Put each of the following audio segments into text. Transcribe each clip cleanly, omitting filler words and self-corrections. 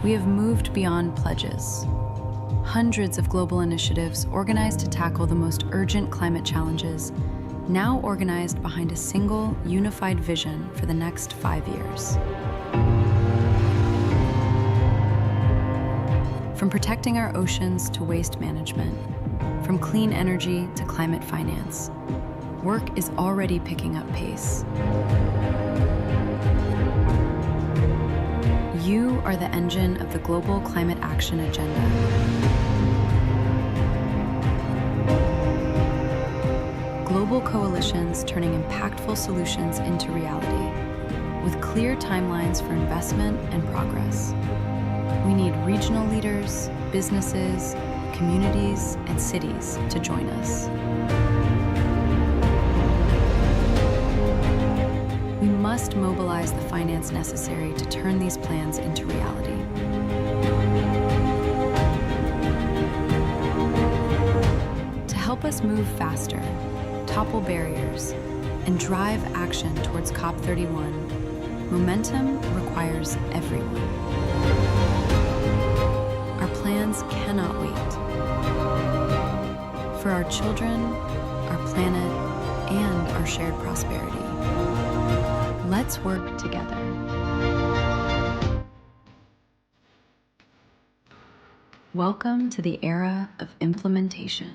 We have moved beyond pledges. Hundreds of global initiatives organized to tackle the most urgent climate challenges, now organized behind a single, unified vision for the next 5 years. From protecting our oceans to waste management, from clean energy to climate finance, work is already picking up pace. You are the engine of the global climate action agenda. Global coalitions turning impactful solutions into reality, with clear timelines for investment and progress. We need regional leaders, businesses, communities, and cities to join us. We must mobilize the finance necessary to turn these plans into reality. To help us move faster, topple barriers, and drive action towards COP31, momentum requires everyone. Our plans cannot wait. For our children, our planet, and our shared prosperity. Let's work together. Welcome to the era of implementation.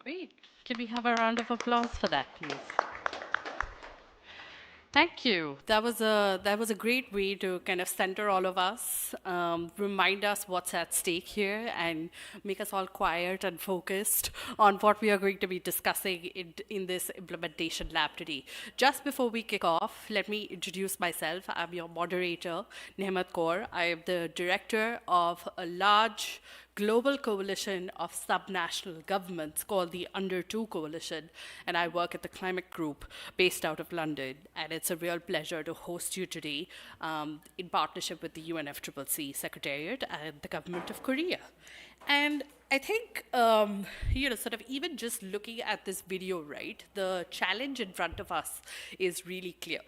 Great. Can we have a round of applause for that, please? Thank you. That was a great way to kind of center all of us, remind us what's at stake here, and make us all quiet and focused on what we are going to be discussing in this implementation lab today. Just before we kick off, let me introduce myself. I'm your moderator, Nehmat Kaur. I am the director of a large global coalition of subnational governments called the Under 2 Coalition, and I work at the Climate Group based out of London. And it's a real pleasure to host you today in partnership with the UNFCCC Secretariat and the Government of Korea. And I think, sort of even just looking at this video, right, the challenge in front of us is really clear.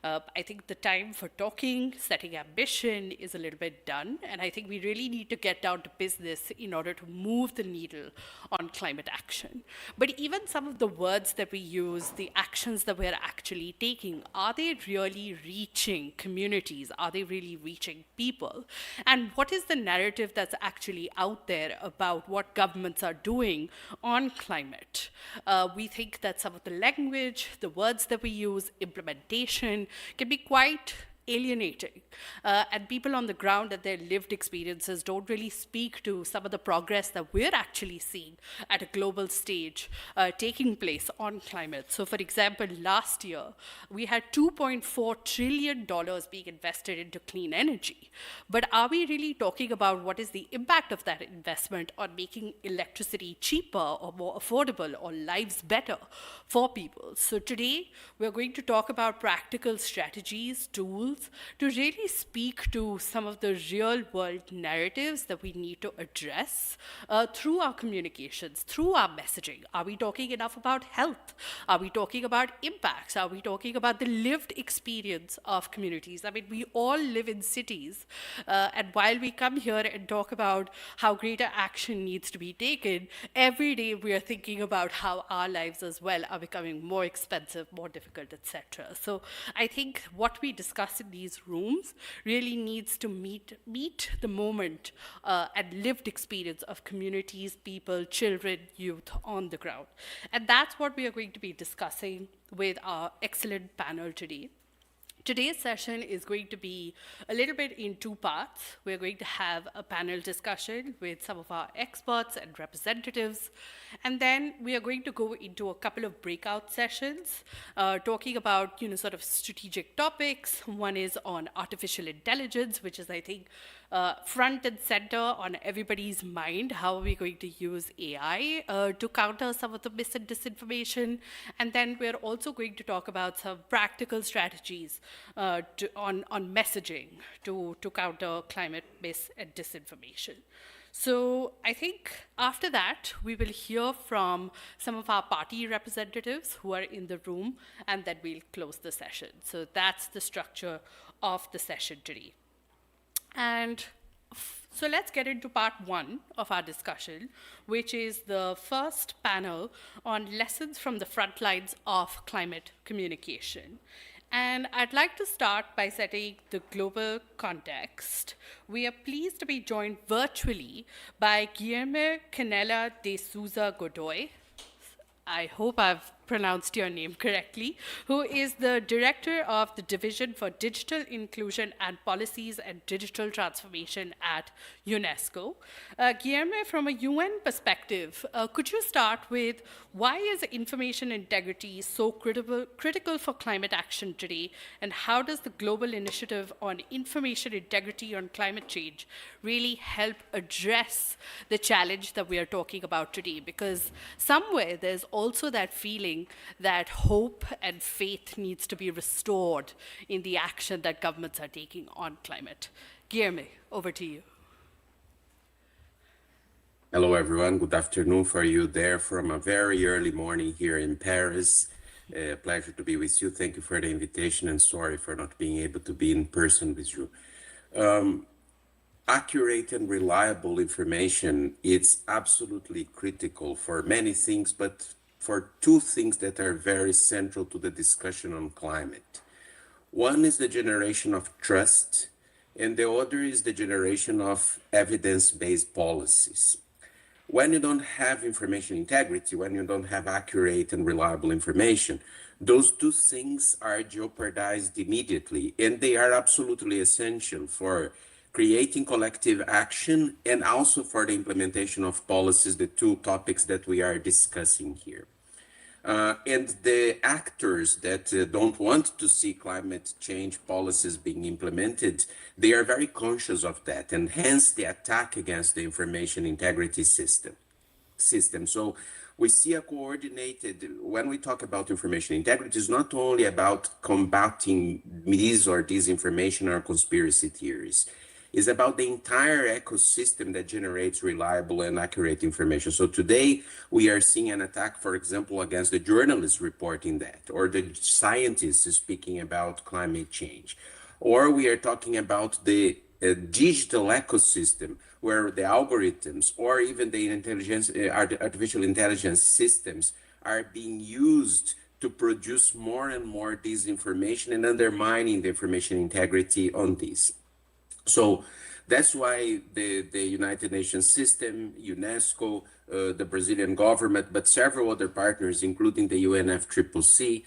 I think the time for talking, setting ambition is a little bit done, and I think we really need to get down to business in order to move the needle on climate action. But even some of the words that we use, the actions that we're actually taking, are they really reaching communities? Are they really reaching people? And what is the narrative that's actually out there about what governments are doing on climate? We think that some of the language, the words that we use, implementation, can be quite alienating. And people on the ground and their lived experiences don't really speak to some of the progress that we're actually seeing at a global stage taking place on climate. So for example, last year, we had $2.4 trillion being invested into clean energy. But are we really talking about what is the impact of that investment on making electricity cheaper or more affordable or lives better for people? So today, we're going to talk about practical strategies, tools, to really speak to some of the real world narratives that we need to address through our communications, through our messaging. Are we talking enough about health? Are we talking about impacts? Are we talking about the lived experience of communities? I mean, we all live in cities, and while we come here and talk about how greater action needs to be taken, every day we are thinking about how our lives as well are becoming more expensive, more difficult, etc. So I think what we discuss in these rooms really needs to meet the moment and lived experience of communities, people, children, youth on the ground. And that's what we are going to be discussing with our excellent panel today. Today's session is going to be a little bit in two parts. We're going to have a panel discussion with some of our experts and representatives, and then we are going to go into a couple of breakout sessions talking about sort of strategic topics. One is on artificial intelligence, which is, I think, front and center on everybody's mind. How are we going to use AI to counter some of the mis and disinformation? And then we're also going to talk about some practical strategies on messaging to counter climate mis and disinformation. So I think after that, we will hear from some of our party representatives who are in the room, and then we'll close the session. So that's the structure of the session today. And so let's get into part one of our discussion, which is the first panel on lessons from the front lines of climate communication. And I'd like to start by setting the global context. We are pleased to be joined virtually by Guilherme Canela de Souza Godoy. I hope I've pronounced your name correctly, who is the Director of the Division for Digital Inclusion and Policies and Digital Transformation at UNESCO. Guilherme, from a UN perspective, could you start with why is information integrity so critical for climate action today, and how does the global initiative on information integrity on climate change really help address the challenge that we are talking about today? Because somewhere there's also that feeling that hope and faith needs to be restored in the action that governments are taking on climate. Guilherme, over to you. Hello, everyone. Good afternoon for you there from a very early morning here in Paris. Pleasure to be with you. Thank you for the invitation and sorry for not being able to be in person with you. Accurate and reliable information is absolutely critical for many things, but for two things that are very central to the discussion on climate. One is the generation of trust, and the other is the generation of evidence-based policies. When you don't have information integrity, when you don't have accurate and reliable information, those two things are jeopardized immediately, and they are absolutely essential for creating collective action and also for the implementation of policies, the two topics that we are discussing here. And the actors that don't want to see climate change policies being implemented, they are very conscious of that, and hence the attack against the information integrity system. So we see a coordinated, when we talk about information integrity, it's not only about combating mis or disinformation or conspiracy theories. It's about the entire ecosystem that generates reliable and accurate information. So today we are seeing an attack, for example, against the journalists reporting that, or the scientists speaking about climate change. Or we are talking about the digital ecosystem where the algorithms or even the artificial intelligence systems are being used to produce more and more disinformation and undermining the information integrity on this. So that's why the United Nations system, UNESCO, the Brazilian government, but several other partners, including the UNFCCC,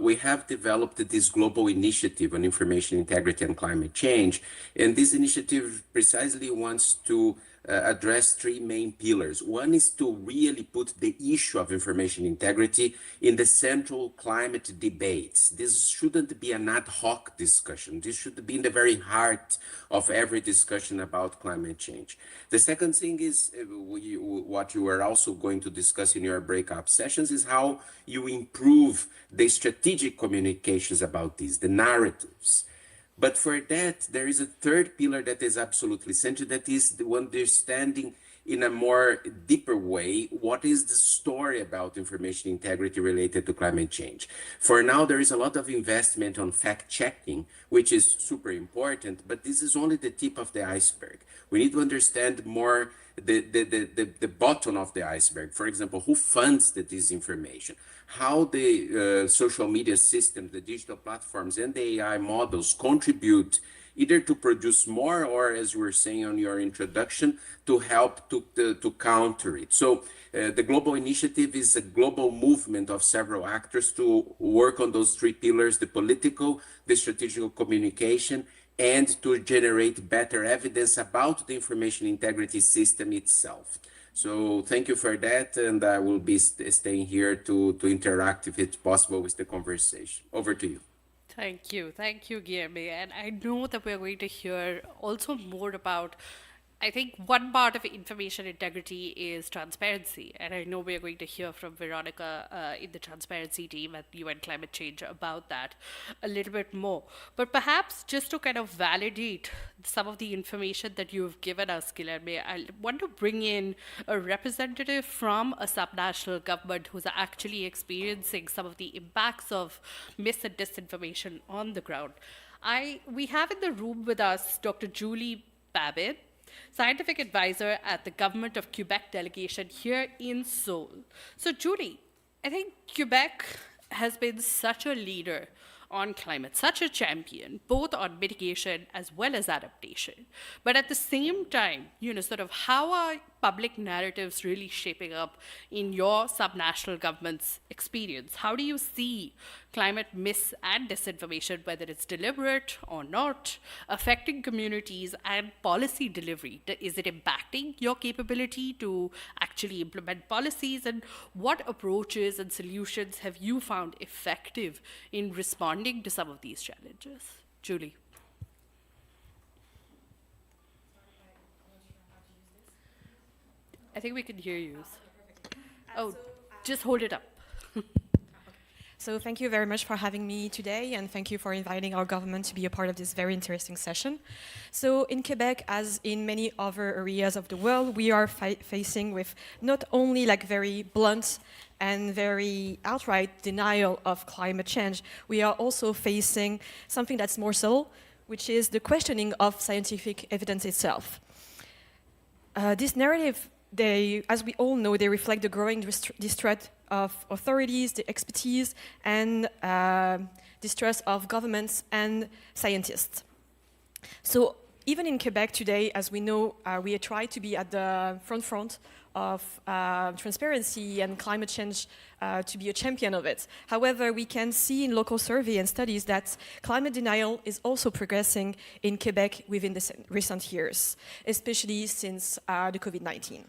we have developed this global initiative on information integrity and climate change. And this initiative precisely wants to address three main pillars. One is to really put the issue of information integrity in the central climate debates. This shouldn't be an ad hoc discussion. This should be in the very heart of every discussion about climate change. The second thing is what you are also going to discuss in your breakout sessions is how you improve the strategic communications about this, the narratives. But for that, there is a third pillar that is absolutely essential, that is the understanding in a more deeper way what is the story about information integrity related to climate change. For now, there is a lot of investment on fact checking, which is super important, but this is only the tip of the iceberg. We need to understand more the bottom of the iceberg. For example, who funds the disinformation? How the social media systems, the digital platforms, and the AI models contribute either to produce more or, as you were saying on your introduction, to help to counter it. So the global initiative is a global movement of several actors to work on those three pillars: the political, the strategic communication, and to generate better evidence about the information integrity system itself. So thank you for that, and I will be staying here to interact, if it's possible, with the conversation. Over to you. Thank you, Guilherme. And I know that we're going to hear also more about I think one part of information integrity is transparency. And I know we're going to hear from Veronica in the transparency team at UN Climate Change about that a little bit more. But perhaps just to kind of validate some of the information that you've given us, Guilherme, I want to bring in a representative from a subnational government who's actually experiencing some of the impacts of mis and disinformation on the ground. We have in the room with us Dr. Julie Babbitt, scientific advisor at the Government of Quebec delegation here in Seoul. So, Julie, I think Quebec has been such a leader on climate, such a champion, both on mitigation as well as adaptation. But at the same time, sort of how are public narratives really shaping up in your subnational government's experience? How do you see climate mis and disinformation, whether it's deliberate or not, affecting communities and policy delivery? Is it impacting your capability to actually implement policies? And what approaches and solutions have you found effective in responding to some of these challenges? Julie. I think we can hear you. Oh, just hold it up. So thank you very much for having me today, and thank you for inviting our government to be a part of this very interesting session. So in Quebec, as in many other areas of the world, we are facing with not only like very blunt and very outright denial of climate change, we are also facing something that's more subtle, which is the questioning of scientific evidence itself. This narrative, as we all know, they reflect the growing distrust of authorities, the expertise, and distrust of governments and scientists. So even in Quebec today, as we know, we try to be at the front of transparency and climate change, to be a champion of it. However, we can see in local survey and studies that climate denial is also progressing in Quebec within the recent years, especially since the COVID-19.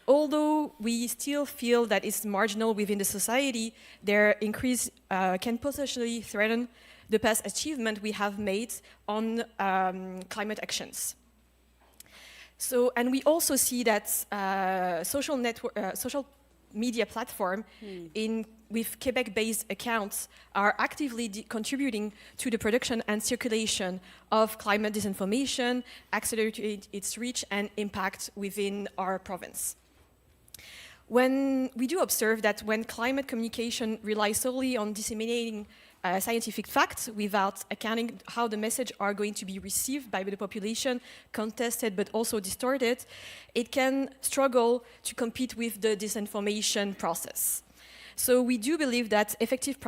Although we still feel that it's marginal within the society, their increase can potentially threaten the past achievement we have made on climate actions. So, and we also see that social media platform with Quebec-based accounts are actively contributing to the production and circulation of climate disinformation, accelerating its reach and impact within our province. When we do observe that when climate communication relies solely on disseminating scientific facts without accounting how the message are going to be received by the population, contested but also distorted, it can struggle to compete with the disinformation process. So we do believe that effective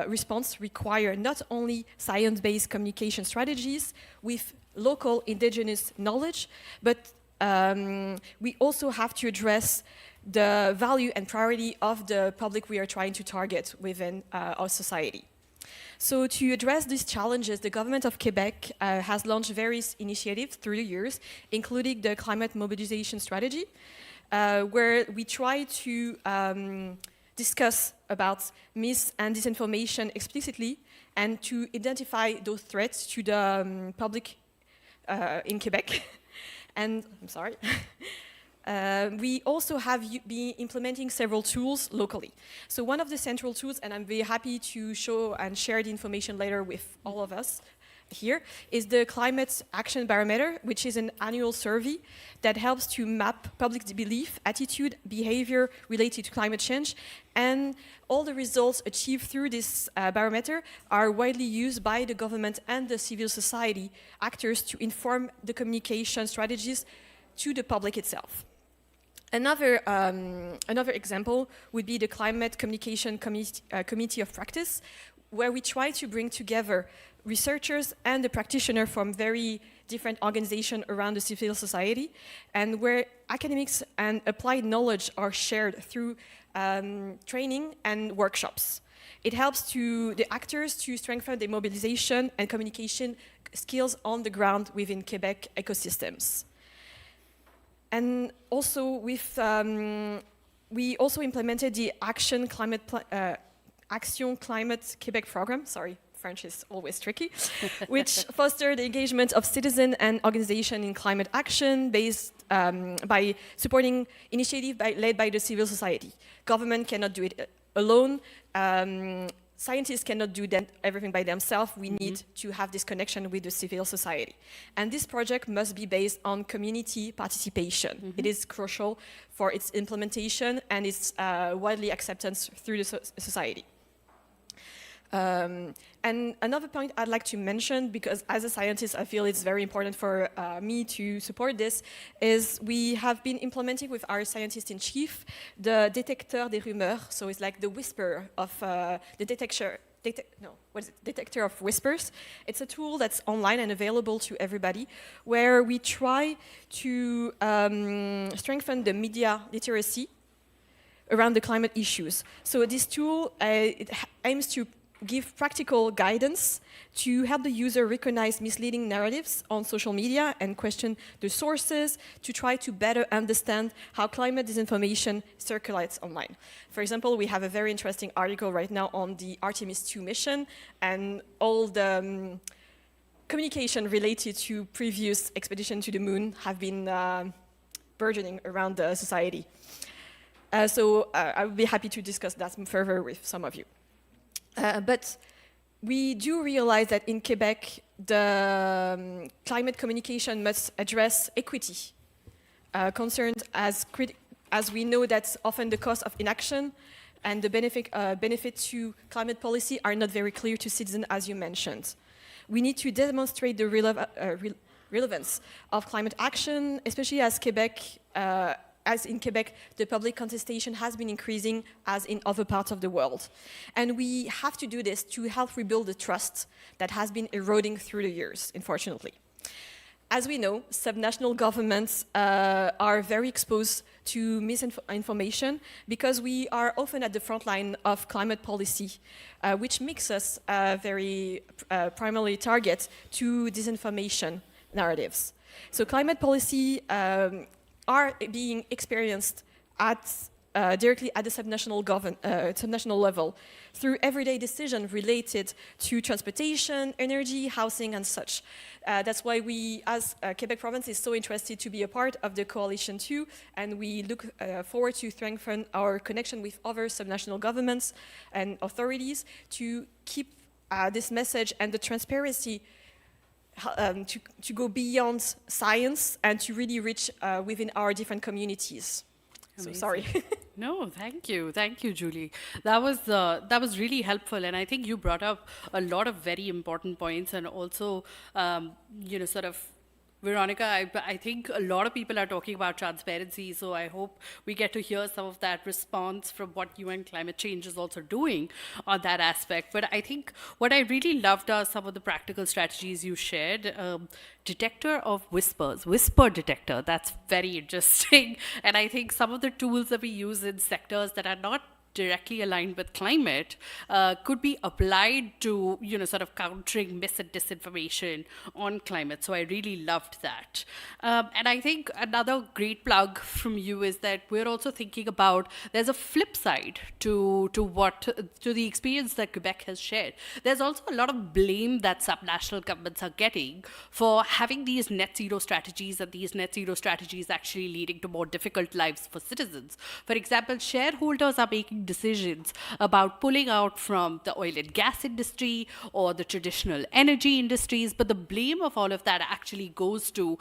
response require not only science-based communication strategies with local indigenous knowledge, but we also have to address the value and priority of the public we are trying to target within our society. So to address these challenges, the government of Quebec has launched various initiatives through the years, including the climate mobilization strategy, where we try to discuss about mis and disinformation explicitly and to identify those threats to the public in Quebec. And I'm sorry. We also have been implementing several tools locally. So one of the central tools, and I'm very happy to show and share the information later with all of us here, is the Climate Action Barometer, which is an annual survey that helps to map public belief, attitude, behavior related to climate change. And all the results achieved through this barometer are widely used by the government and the civil society actors to inform the communication strategies to the public itself. Another example would be the Climate Communication Committee of Practice, where we try to bring together researchers and the practitioner from very different organizations around the civil society, and where academics and applied knowledge are shared through training and workshops. It helps to the actors to strengthen their mobilization and communication skills on the ground within Quebec ecosystems. And also, we also implemented the Action Climate Quebec program. Sorry French is always tricky, which foster the engagement of citizens and organizations in climate action based by supporting initiatives led by the civil society. Government cannot do it alone. Scientists cannot do everything by themselves. We need to have this connection with the civil society. And this project must be based on community participation. It is crucial for its implementation and its widely acceptance through the society. And another point I'd like to mention, because as a scientist, I feel it's very important for me to support this, is we have been implementing with our scientist-in-chief the détecteur des rumeurs. So it's like the whisper of the detector of whispers. It's a tool that's online and available to everybody, where we try to strengthen the media literacy around the climate issues. So this tool it aims to give practical guidance to help the user recognize misleading narratives on social media and question the sources to try to better understand how climate disinformation circulates online. For example, we have a very interesting article right now on the Artemis 2 mission and all the communication related to previous expedition to the moon have been burgeoning around the society. So I would be happy to discuss that further with some of you. But we do realize that in Quebec, the climate communication must address equity concerns as we know that often the cost of inaction and the benefit to climate policy are not very clear to citizens, as you mentioned. We need to demonstrate the relevance of climate action, especially as in Quebec, the public contestation has been increasing as in other parts of the world. And we have to do this to help rebuild the trust that has been eroding through the years, unfortunately. As we know, subnational governments are very exposed to misinformation because we are often at the front line of climate policy, which makes us very primarily target to disinformation narratives. So climate policy are being experienced directly at the subnational level through everyday decisions related to transportation, energy, housing, and such. That's why we, as Quebec province, is so interested to be a part of the Coalition 2, and we look forward to strengthen our connection with other subnational governments and authorities to keep this message and the transparency to go beyond science and to really reach within our different communities. Amazing. So sorry. No, thank you, Julie. That was really helpful, and I think you brought up a lot of very important points, and also, sort of. Veronica, I think a lot of people are talking about transparency, so I hope we get to hear some of that response from what UN Climate Change is also doing on that aspect. But I think what I really loved are some of the practical strategies you shared. Detector of whispers, whisper detector, that's very interesting. And I think some of the tools that we use in sectors that are not directly aligned with climate could be applied to, sort of countering mis and disinformation on climate. So I really loved that. And I think another great plug from you is that we're also thinking about, there's a flip side to the experience that Quebec has shared. There's also a lot of blame that subnational governments are getting for having these net zero strategies, and these net zero strategies actually leading to more difficult lives for citizens. For example, shareholders are making decisions about pulling out from the oil and gas industry or the traditional energy industries, but the blame of all of that actually goes to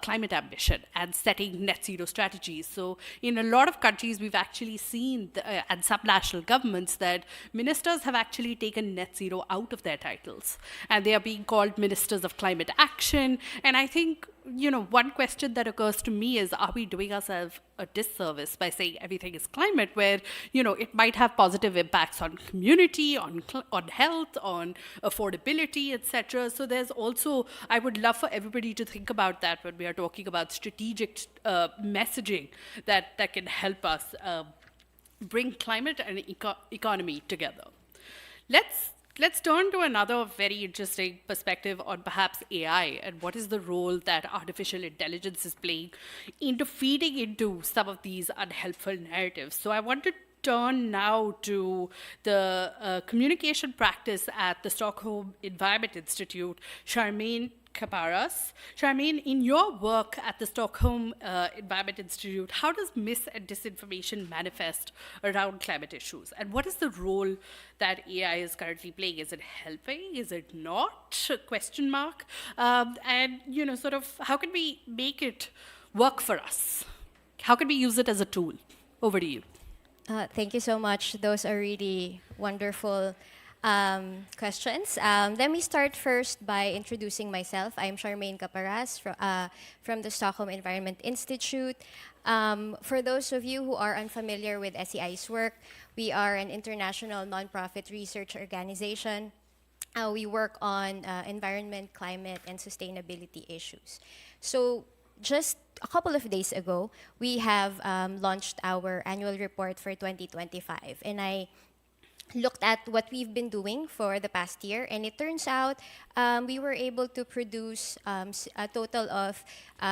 climate ambition and setting net zero strategies. So in a lot of countries, we've actually seen, and subnational governments, that ministers have actually taken net zero out of their titles, and they are being called ministers of climate action. And I think, one question that occurs to me is, are we doing ourselves a disservice by saying everything is climate, where, it might have positive impacts on community, on health, on affordability, etc. So there's also, I would love for everybody to think about that when we are talking about strategic messaging that can help us bring climate and economy together. Let's turn to another very interesting perspective on perhaps AI and what is the role that artificial intelligence is playing into feeding into some of these unhelpful narratives. So I wanted turn now to the communication practice at the Stockholm Environment Institute, Charmaine Caparas. Charmaine, in your work at the Stockholm Environment Institute, how does mis and disinformation manifest around climate issues? And what is the role that AI is currently playing? Is it helping? Is it not? Question mark. And, sort of, how can we make it work for us? How can we use it as a tool? Over to you. Thank you so much. Those are really wonderful questions. Let me start first by introducing myself. I'm Charmaine Caparas from the Stockholm Environment Institute. For those of you who are unfamiliar with SEI's work, we are an international nonprofit research organization. We work on environment, climate, and sustainability issues. So just a couple of days ago, we have launched our annual report for 2025. And I looked at what we've been doing for the past year, and it turns out we were able to produce a total of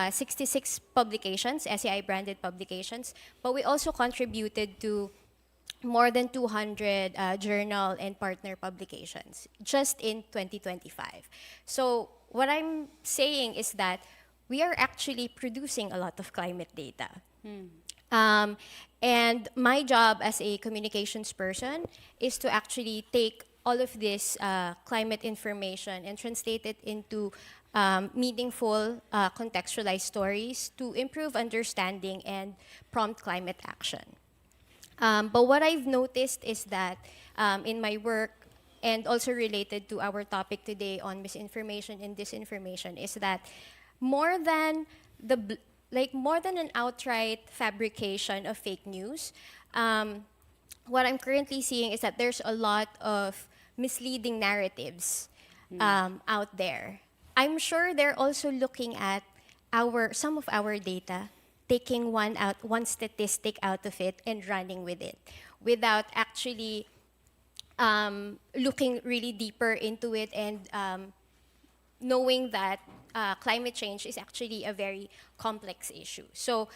66 publications, SEI-branded publications, but we also contributed to more than 200 journal and partner publications just in 2025. So what I'm saying is that we are actually producing a lot of climate data. And my job as a communications person is to actually take all of this climate information and translate it into meaningful, contextualized stories to improve understanding and prompt climate action. But what I've noticed is that in my work, and also related to our topic today on misinformation and disinformation, is that more than an outright fabrication of fake news, what I'm currently seeing is that there's a lot of misleading narratives out there. I'm sure they're also looking at some of our data, taking one statistic out of it and running with it, without actually looking really deeper into it and knowing that climate change is actually a very complex issue. So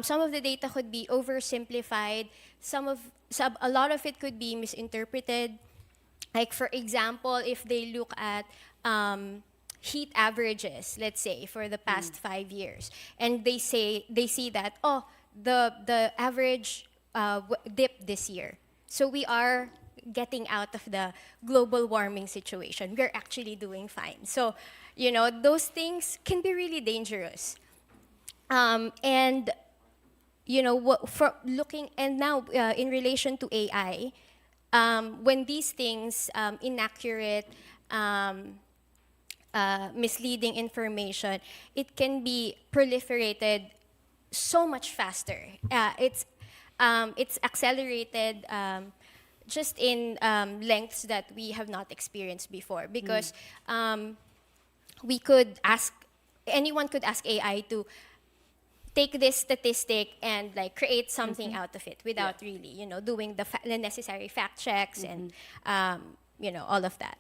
some of the data could be oversimplified. A lot of it could be misinterpreted. Like, for example, if they look at heat averages, let's say, for the past 5 years, and they see that, the average dipped this year. So we are getting out of the global warming situation. We're actually doing fine. So, those things can be really dangerous. And, now in relation to AI, when these things, inaccurate, misleading information, it can be proliferated so much faster. It's accelerated just in lengths that we have not experienced before, because anyone could ask AI to take this statistic and create something out of it without really, doing the necessary fact checks and all of that.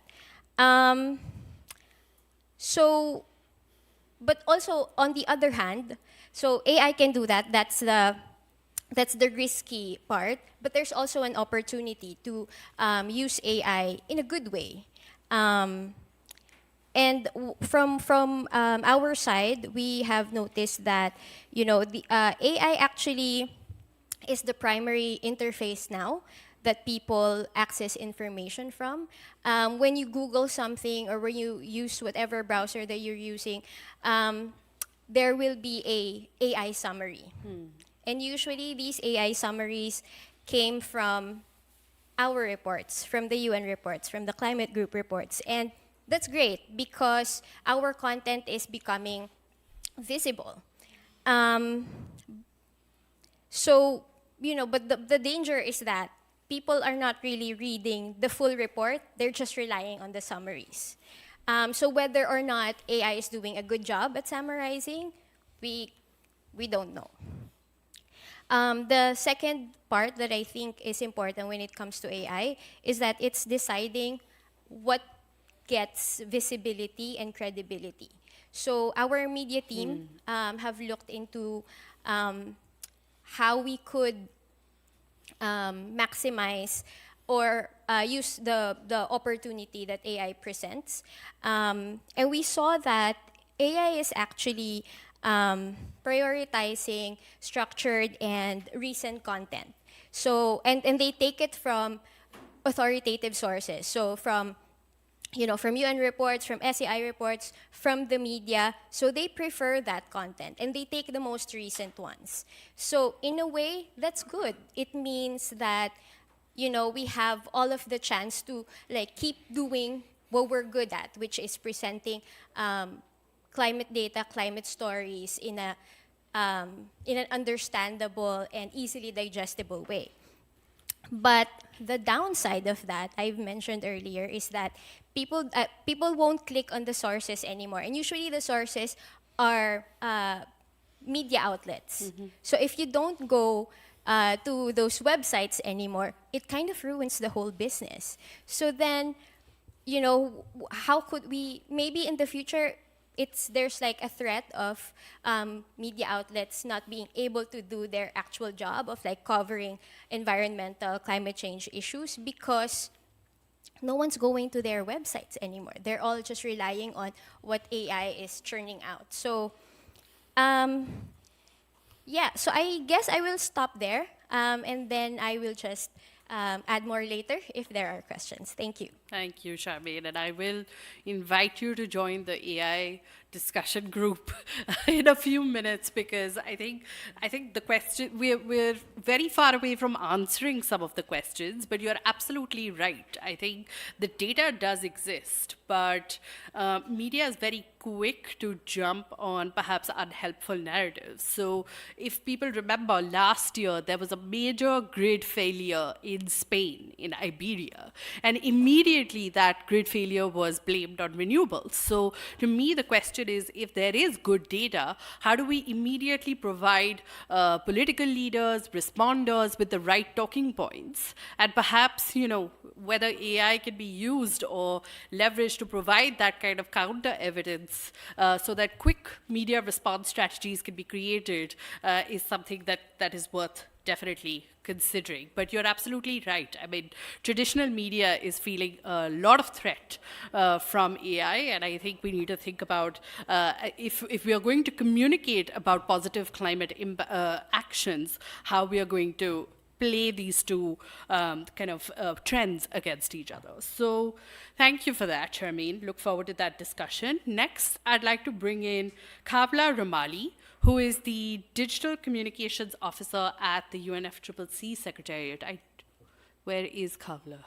But also on the other hand, so AI can do that. That's the risky part. But there's also an opportunity to use AI in a good way. And from our side, we have noticed that the AI actually is the primary interface now that people access information from. When you Google something or when you use whatever browser that you're using, there will be a AI summary. And usually these AI summaries came from our reports, from the UN reports, from the climate group reports. And that's great because our content is becoming visible. But the danger is that people are not really reading the full report. They're just relying on the summaries. So whether or not AI is doing a good job at summarizing, we don't know. The second part that I think is important when it comes to AI is that it's deciding what gets visibility and credibility. So our media team have looked into how we could maximize or use the opportunity that AI presents. And we saw that AI is actually prioritizing structured and recent content. So, and they take it from authoritative sources. So from UN reports, from SEI reports, from the media. So they prefer that content and they take the most recent ones. So in a way, that's good. It means that we have all of the chance to like keep doing what we're good at, which is presenting climate data, climate stories in an understandable and easily digestible way. But the downside of that, I've mentioned earlier, is that people won't click on the sources anymore, and usually the sources are media outlets. So if you don't go to those websites anymore, it kind of ruins the whole business. So then, how could we maybe in the future there's like a threat of media outlets not being able to do their actual job of like covering environmental climate change issues because no one's going to their websites anymore. They're all just relying on what AI is churning out. So yeah, so I guess I will stop there, and then I will just add more later if there are questions. Thank you. Thank you, Charmaine. And I will invite you to join the AI discussion group in a few minutes because I think the question we're very far away from answering some of the questions, but you're absolutely right. I think the data does exist, but media is very quick to jump on perhaps unhelpful narratives. So if people remember last year, there was a major grid failure in Spain, in Iberia, and immediately that grid failure was blamed on renewables. So to me, the question is, if there is good data, how do we immediately provide political leaders, responders with the right talking points? And perhaps, whether AI can be used or leveraged to provide that kind of counter evidence so that quick media response strategies can be created is something that is worth definitely considering. But you're absolutely right. I mean, traditional media is feeling a lot of threat from AI, and I think we need to think about if we are going to communicate about positive climate actions, how we are going to play these two trends against each other. So thank you for that, Charmaine. Look forward to that discussion. Next, I'd like to bring in Kavla Ramali, who is the Digital Communications Officer at the UNFCCC Secretariat. Where is Kavla?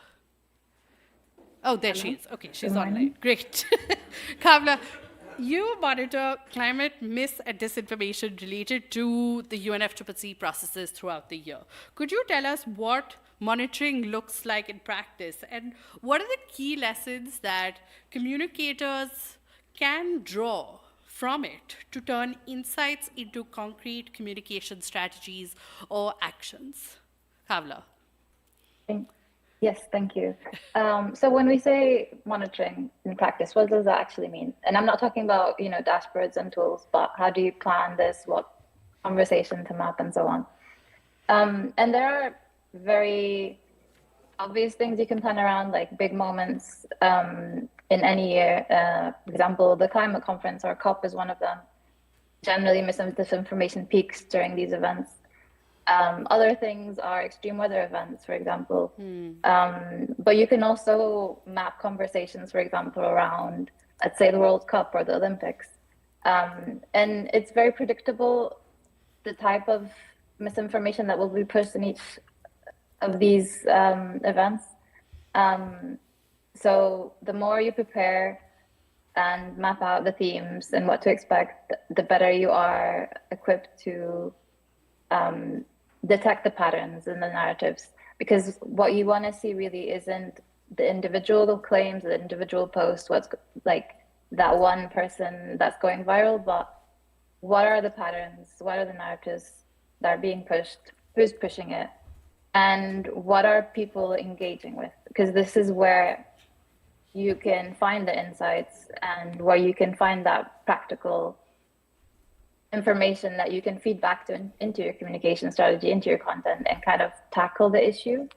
Oh, there she is. Okay, she's online. Great. Kavla, you monitor climate mis and disinformation related to the UNFCCC processes throughout the year. Could you tell us what monitoring looks like in practice, and what are the key lessons that communicators can draw from it to turn insights into concrete communication strategies or actions? Kavla. Yes, thank you. So when we say monitoring in practice, what does that actually mean? And I'm not talking about, dashboards and tools, but how do you plan this, what conversation to map and so on. And there are very obvious things you can plan around, like big moments in any year. For example, the climate conference or COP is one of them. Generally, misinformation peaks during these events. Other things are extreme weather events, for example. But you can also map conversations, for example, around, let's say, the World Cup or the Olympics. And it's very predictable, the type of misinformation that will be pushed in each of these events. So the more you prepare and map out the themes and what to expect, the better you are equipped to detect the patterns in the narratives. Because what you want to see really isn't the individual claims, the individual posts, what's like that one person that's going viral, but what are the patterns, what are the narratives that are being pushed, who's pushing it, and what are people engaging with? Because this is where you can find the insights and where you can find that practical information that you can feed back into your communication strategy, into your content, and kind of tackle the issue.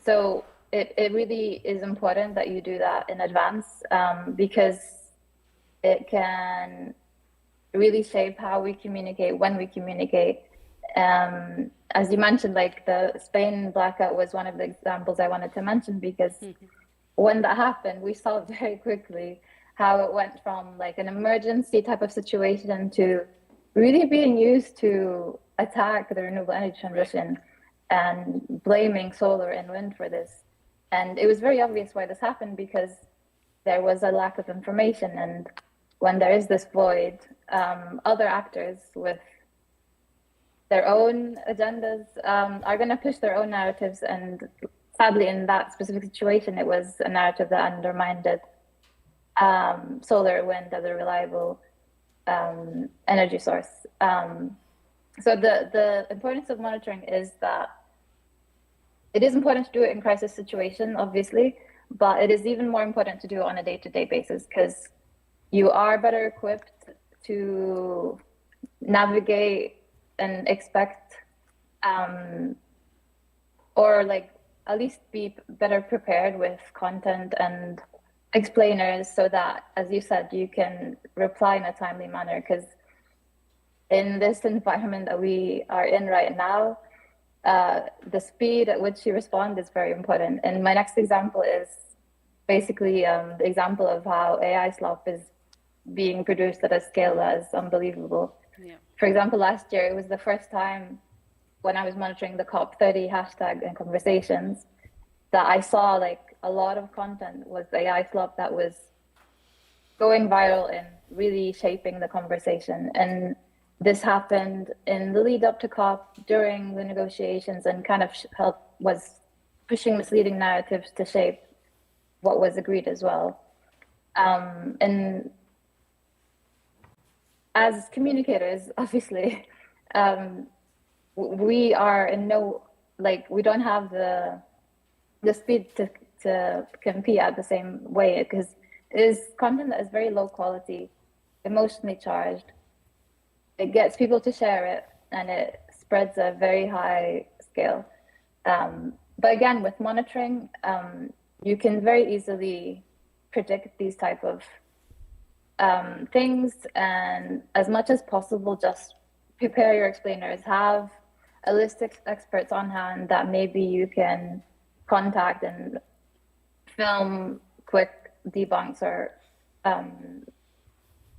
So it really is important that you do that in advance, because it can really shape how we communicate, when we communicate. As you mentioned, like the Spain blackout was one of the examples I wanted to mention, because when that happened, we saw very quickly how it went from like an emergency type of situation to really being used to attack the renewable energy transition and blaming solar and wind for this. And it was very obvious why this happened, because there was a lack of information. And when there is this void, other actors with their own agendas are going to push their own narratives. And sadly, in that specific situation, it was a narrative that undermined solar, wind as a reliable energy source. So the importance of monitoring is that it is important to do it in crisis situation, obviously, but it is even more important to do it on a day-to-day basis, because you are better equipped to navigate and expect, or like at least be better prepared with content and explainers, so that, as you said, you can reply in a timely manner. Because in this environment that we are in right now, the speed at which you respond is very important. And my next example is basically the example of how AI slop is being produced at a scale that is unbelievable. Yeah. For example, last year, it was the first time when I was monitoring the COP30 hashtag and conversations that I saw like a lot of content was AI slop that was going viral and really shaping the conversation. And this happened in the lead up to COP, during the negotiations, and kind of was pushing misleading narratives to shape what was agreed as well. And as communicators, obviously, we are in no, like, we don't have the speed to compete at the same way, because it is content that is very low quality, emotionally charged. It gets people to share it, and it spreads at a very high scale. But again, with monitoring, you can very easily predict these type of things, and as much as possible, just prepare your explainers, have a list of experts on hand that maybe you can contact and film quick debunks, or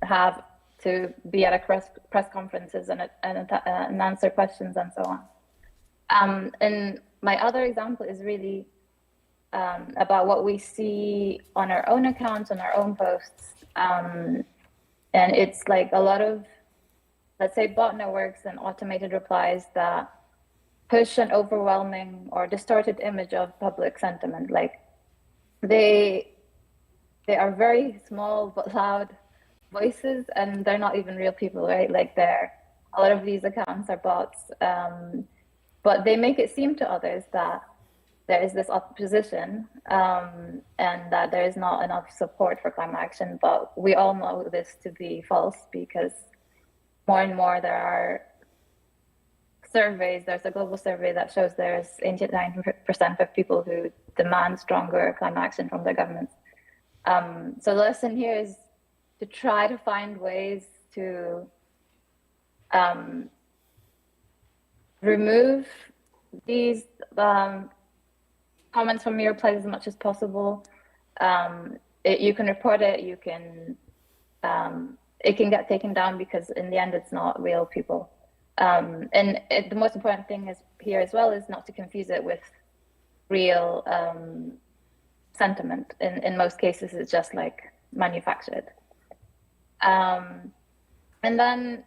have to be at a press conferences and answer questions and so on. And my other example is really about what we see on our own accounts, on our own posts. And it's like a lot of, let's say, bot networks and automated replies that push an overwhelming or distorted image of public sentiment. Like they are very small but loud voices, and they're not even real people, right? Like a lot of these accounts are bots, but they make it seem to others that there is this opposition, and that there is not enough support for climate action. But we all know this to be false, because more and more there are surveys. There's a global survey that shows there's 89% of people who demand stronger climate action from their governments. So the lesson here is to try to find ways to remove these comments from your replies as much as possible. You can report it, you can, it can get taken down, because in the end, it's not real people. The most important thing is here as well is not to confuse it with real sentiment. In most cases, it's just like manufactured. And then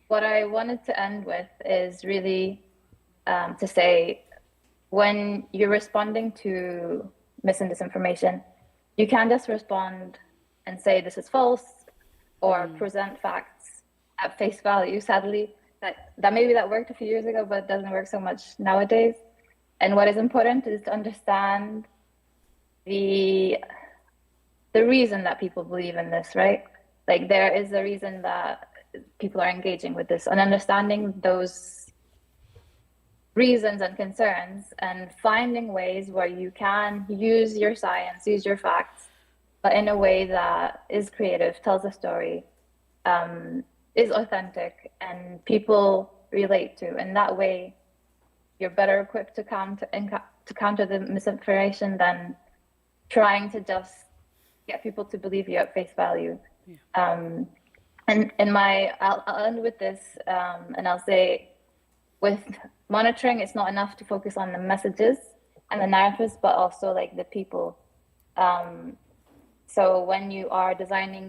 what I wanted to end with is really to say, when you're responding to mis and disinformation, you can't just respond and say this is false, or present facts at face value. Sadly, that maybe that worked a few years ago, but it doesn't work so much nowadays. And what is important is to understand the reason that people believe in this, right? like there is a reason that people are engaging with this, and understanding those reasons and concerns and finding ways where you can use your science, use your facts, but in a way that is creative, tells a story, is authentic, and people relate to. And that way, you're better equipped to counter the misinformation than trying to just get people to believe you at face value. And I'll end with this, and I'll say, with monitoring, it's not enough to focus on the messages and the narratives, but also like the people. So when you are designing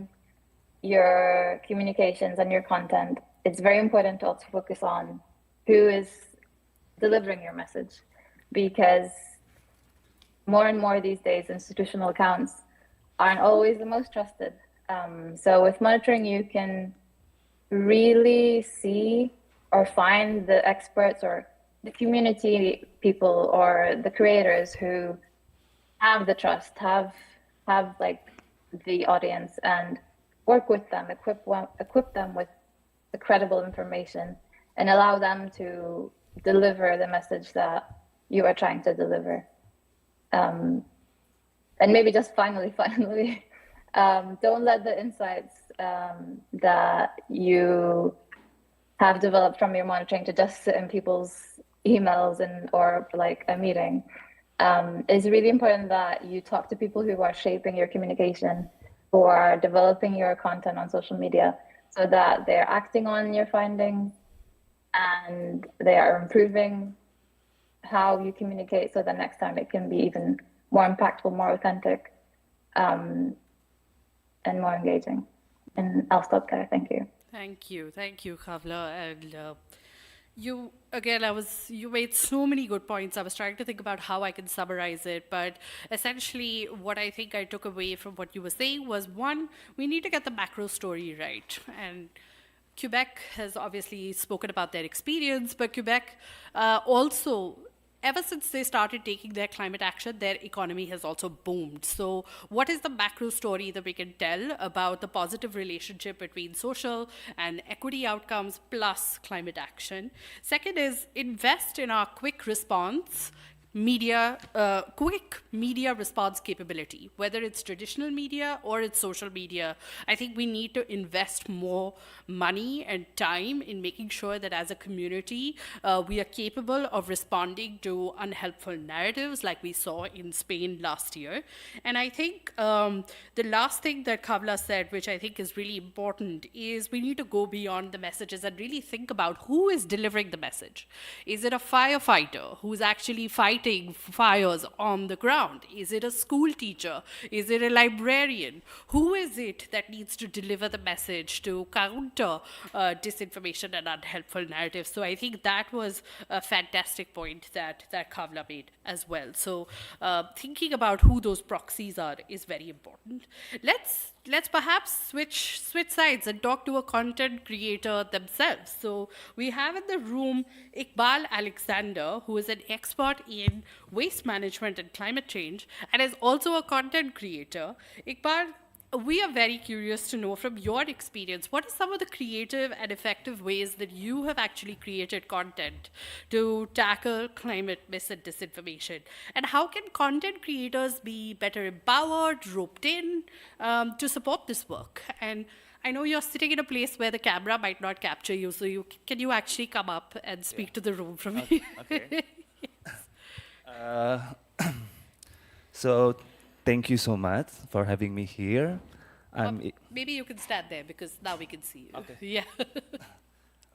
your communications and your content, it's very important to also focus on who is delivering your message, because more and more these days, institutional accounts aren't always the most trusted. So with monitoring, you can really see or find the experts or the community people or the creators who have the trust, have like the audience, and work with them, equip them with the credible information, and allow them to deliver the message that you are trying to deliver. And maybe just finally, don't let the insights that you have developed from your monitoring to just sit in people's emails or like a meeting. It's really important that you talk to people who are shaping your communication, who are developing your content on social media, so that they're acting on your findings and they are improving how you communicate, so that next time it can be even more impactful, more authentic, and more engaging. And I'll stop there. Thank you. Thank you, Kavla. And you made so many good points. I was trying to think about how I can summarize it, but essentially what I think I took away from what you were saying was, one, we need to get the macro story right. And Quebec has obviously spoken about their experience, but Quebec also, ever since they started taking their climate action, their economy has also boomed. So what is the macro story that we can tell about the positive relationship between social and equity outcomes plus climate action? Second is invest in our quick response media response capability, whether it's traditional media or it's social media. I think we need to invest more money and time in making sure that as a community, we are capable of responding to unhelpful narratives like we saw in Spain last year. And I think the last thing that Kavla said, which I think is really important, is we need to go beyond the messages and really think about who is delivering the message. Is it a firefighter who's actually fighting fires on the ground? Is it a school teacher? Is it a librarian? Who is it that needs to deliver the message to counter disinformation and unhelpful narratives? So I think that was a fantastic point that Kavla made as well. So thinking about who those proxies are is very important. Let's perhaps switch sides and talk to a content creator themselves. So we have in the room Iqbal Alexander, who is an expert in waste management and climate change, and is also a content creator. Iqbal, we are very curious to know from your experience, what are some of the creative and effective ways that you have actually created content to tackle climate myths and disinformation? And how can content creators be better empowered, roped in to support this work? And I know you're sitting in a place where the camera might not capture you, so can you actually come up and speak to the room from here? Okay. So thank you so much for having me here. Maybe you can stand there because now we can see you. Okay. Yeah.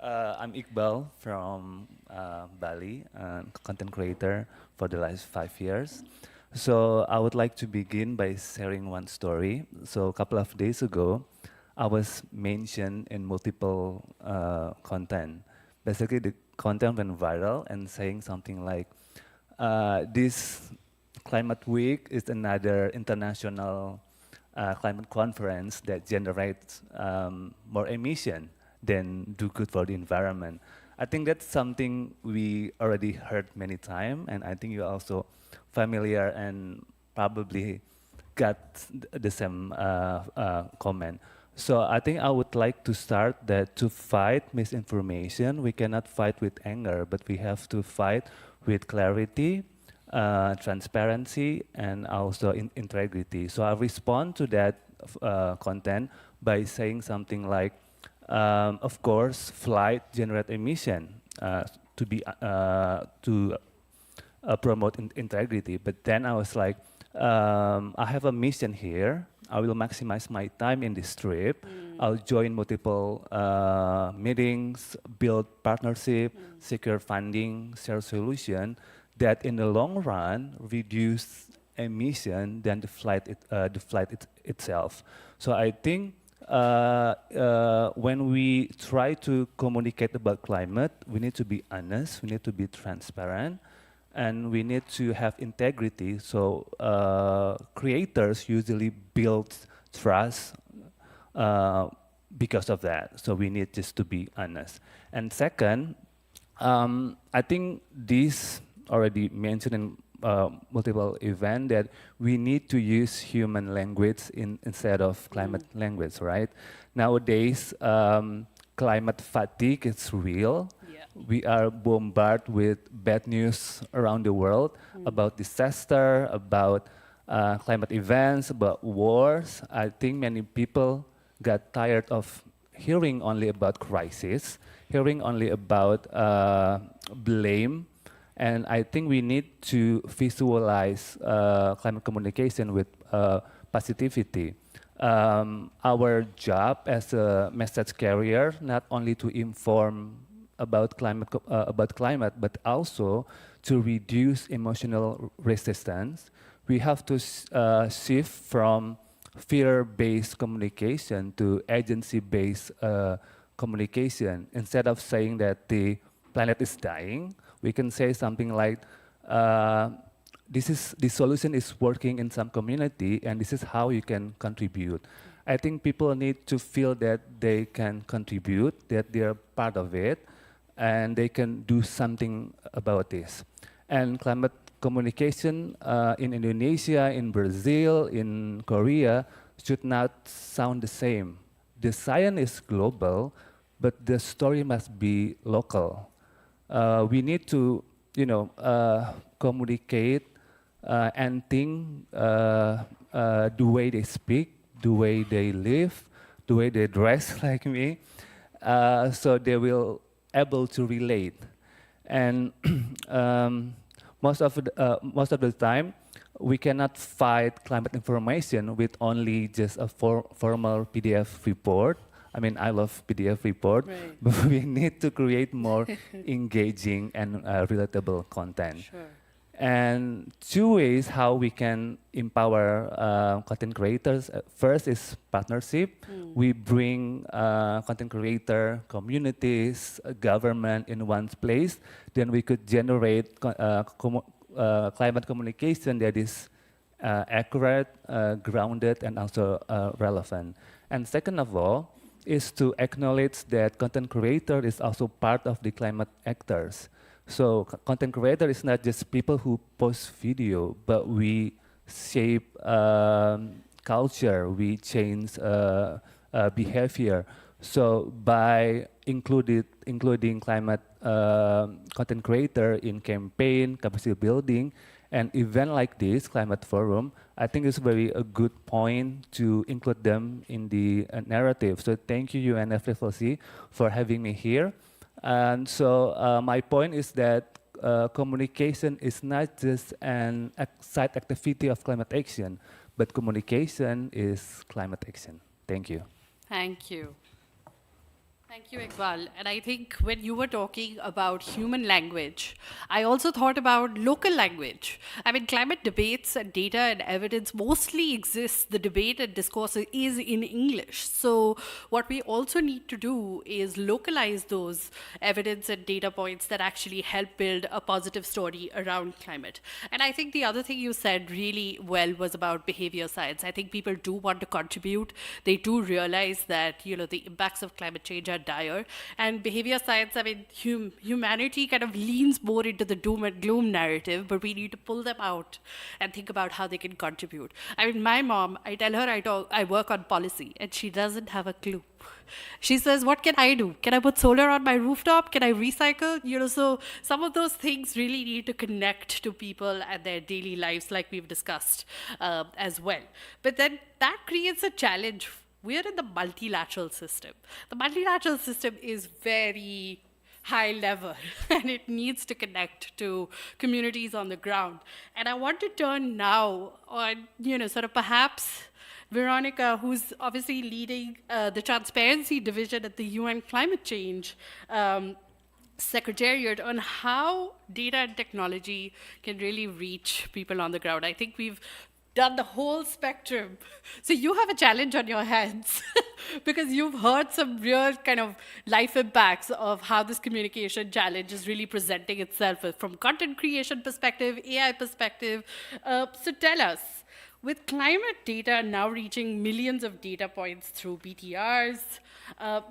I'm Iqbal from Bali, content creator for the last 5 years. So I would like to begin by sharing one story. So a couple of days ago, I was mentioned in multiple content. Basically, the content went viral and saying something like, this Climate Week is another international climate conference that generates more emission than do good for the environment. I think that's something we already heard many times, and I think you're also familiar and probably got the same comment. So I think I would like to start that to fight misinformation, we cannot fight with anger, but we have to fight with clarity, transparency, and also integrity. So I respond to that content by saying something like, of course, flight generate emission to promote integrity. But then I was like, I have a mission here. I will maximize my time in this trip. I'll join multiple meetings, build partnership, secure funding, share solution that in the long run reduce emission than the flight itself. So I think when we try to communicate about climate, we need to be honest, we need to be transparent, and we need to have integrity. So creators usually build trust because of that. So we need just to be honest. And second, I think this already mentioned in multiple events that we need to use human language instead of climate language, right? Nowadays, climate fatigue is real. Yeah. We are bombarded with bad news around the world about disaster, about climate events, about wars. I think many people got tired of hearing only about crisis, hearing only about blame. And I think we need to visualize climate communication with positivity. Our job as a message carrier, not only to inform about climate, but also to reduce emotional resistance. We have to shift from fear-based communication to agency-based communication. Instead of saying that the planet is dying, we can say something like, this solution is working in some community, and this is how you can contribute. I think people need to feel that they can contribute, that they are part of it, and they can do something about this. And climate communication in Indonesia, in Brazil, in Korea should not sound the same. The science is global, but the story must be local. We need to, communicate and think the way they speak, the way they live, the way they dress like me, so they will able to relate. And most of the time, we cannot fight climate information with only just a formal PDF report. I mean, I love PDF report, Right. but we need to create more engaging and relatable content. Sure. And two ways how we can empower content creators. First is partnership. We bring content creator, communities, government in one place. Then we could generate climate communication that is accurate, grounded, and also relevant. And second of all, is to acknowledge that content creator is also part of the climate actors. So content creator is not just people who post video, but we shape culture, we change behavior. So by including climate content creator in campaign, capacity building, and event like this, Climate Forum, I think it's very a good point to include them in the narrative. So thank you, UNFFLC, for having me here. And so my point is that communication is not just an side activity of climate action, but communication is climate action. Thank you. Thank you. Thank you, Iqbal. And I think when you were talking about human language, I also thought about local language. I mean, climate debates and data and evidence mostly exists. The debate and discourse is in English. So what we also need to do is localize those evidence and data points that actually help build a positive story around climate. And I think the other thing you said really well was about behavior science. I think people do want to contribute. They do realize that, the impacts of climate change are dire. And behavior science, I mean, humanity kind of leans more into the doom and gloom narrative, but we need to pull them out and think about how they can contribute. I mean, my mom, I tell her I work on policy, and she doesn't have a clue. She says, what can I do? Can I put solar on my rooftop? Can I recycle? So some of those things really need to connect to people and their daily lives, like we've discussed as well. But then that creates a challenge. We're in the multilateral system. The multilateral system is very high level and it needs to connect to communities on the ground. And I want to turn now on, sort of perhaps Veronica, who's obviously leading the transparency division at the UN Climate Change Secretariat, on how data and technology can really reach people on the ground. I think we've done the whole spectrum. So you have a challenge on your hands because you've heard some real kind of life impacts of how this communication challenge is really presenting itself from content creation perspective, AI perspective. So tell us, with climate data now reaching millions of data points through BTRs,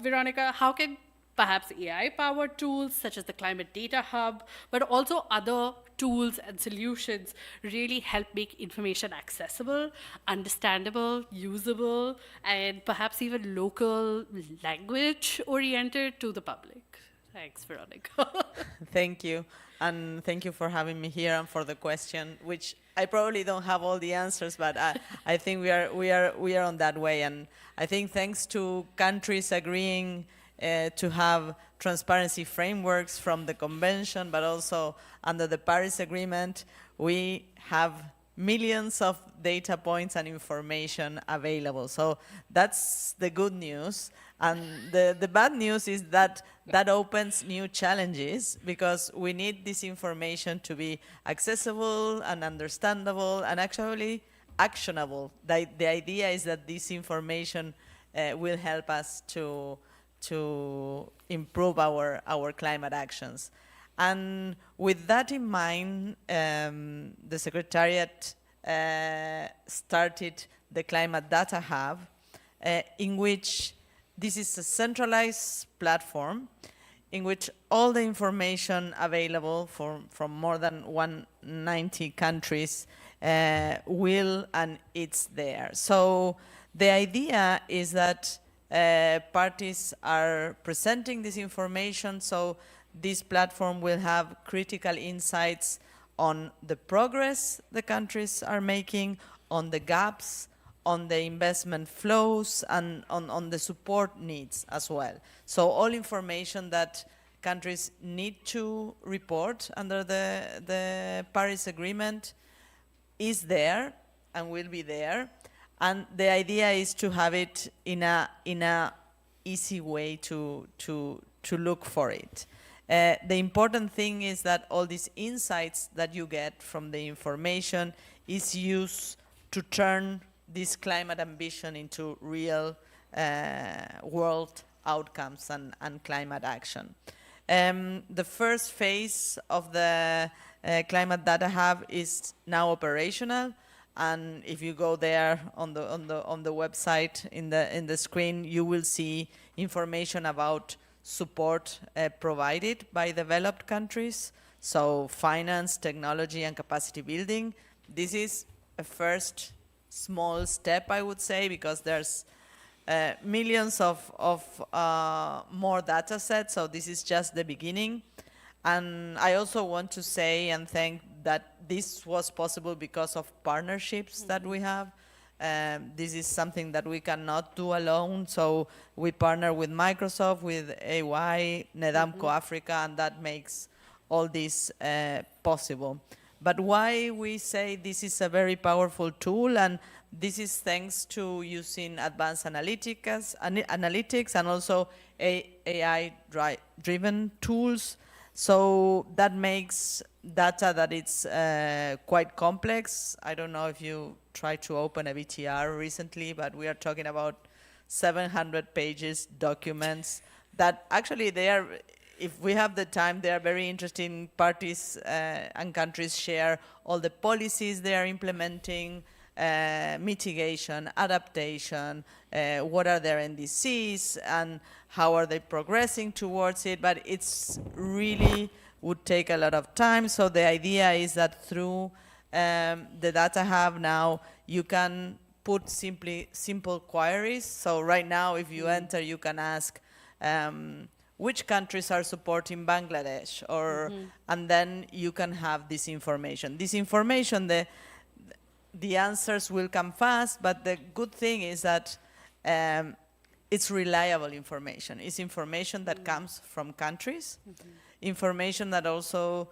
Veronica, how can perhaps AI-powered tools such as the Climate Data Hub, but also other tools and solutions really help make information accessible, understandable, usable, and perhaps even local language oriented to the public? Thanks, Veronica. Thank you. And thank you for having me here and for the question, which I probably don't have all the answers, but I think we are on that way. And I think thanks to countries agreeing to have transparency frameworks from the convention, but also under the Paris Agreement, we have millions of data points and information available. So that's the good news. And the bad news is that that opens new challenges because we need this information to be accessible and understandable and actually actionable. The idea is that this information will help us to improve our climate actions. And with that in mind, the Secretariat started the Climate Data Hub, in which this is a centralized platform in which all the information available from more than 190 countries will and it's there. So the idea is that parties are presenting this information, so this platform will have critical insights on the progress the countries are making, on the gaps, on the investment flows, and on the support needs as well. So all information that countries need to report under the Paris Agreement is there and will be there. And the idea is to have it in a easy way to look for it. The important thing is that all these insights that you get from the information is used to turn this climate ambition into real world outcomes and climate action. The first phase of the Climate Data Hub is now operational. And if you go there on the website in the screen, you will see information about support provided by developed countries. So finance, technology, and capacity building. This is a first small step, I would say, because there's millions of more data sets. So this is just the beginning. And I also want to say and thank that this was possible because of partnerships that we have. This is something that we cannot do alone. So we partner with Microsoft, with AY, Nedamco Africa, and that makes all this possible. But why we say this is a very powerful tool, and this is thanks to using advanced analytics and also AI-driven tools. So that makes data that it's quite complex. I don't know if you tried to open a BTR recently, but we are talking about 700 pages documents that actually they are, if we have the time, they are very interesting. Parties and countries share all the policies they are implementing, mitigation, adaptation, what are their NDCs, and how are they progressing towards it. But it's really would take a lot of time. So the idea is that through the Data Hub now, you can put simple queries. So right now, if you enter, you can ask which countries are supporting Bangladesh, or and then you can have this information. This information, the answers will come fast, but the good thing is that it's reliable information. It's information that comes from countries, information that also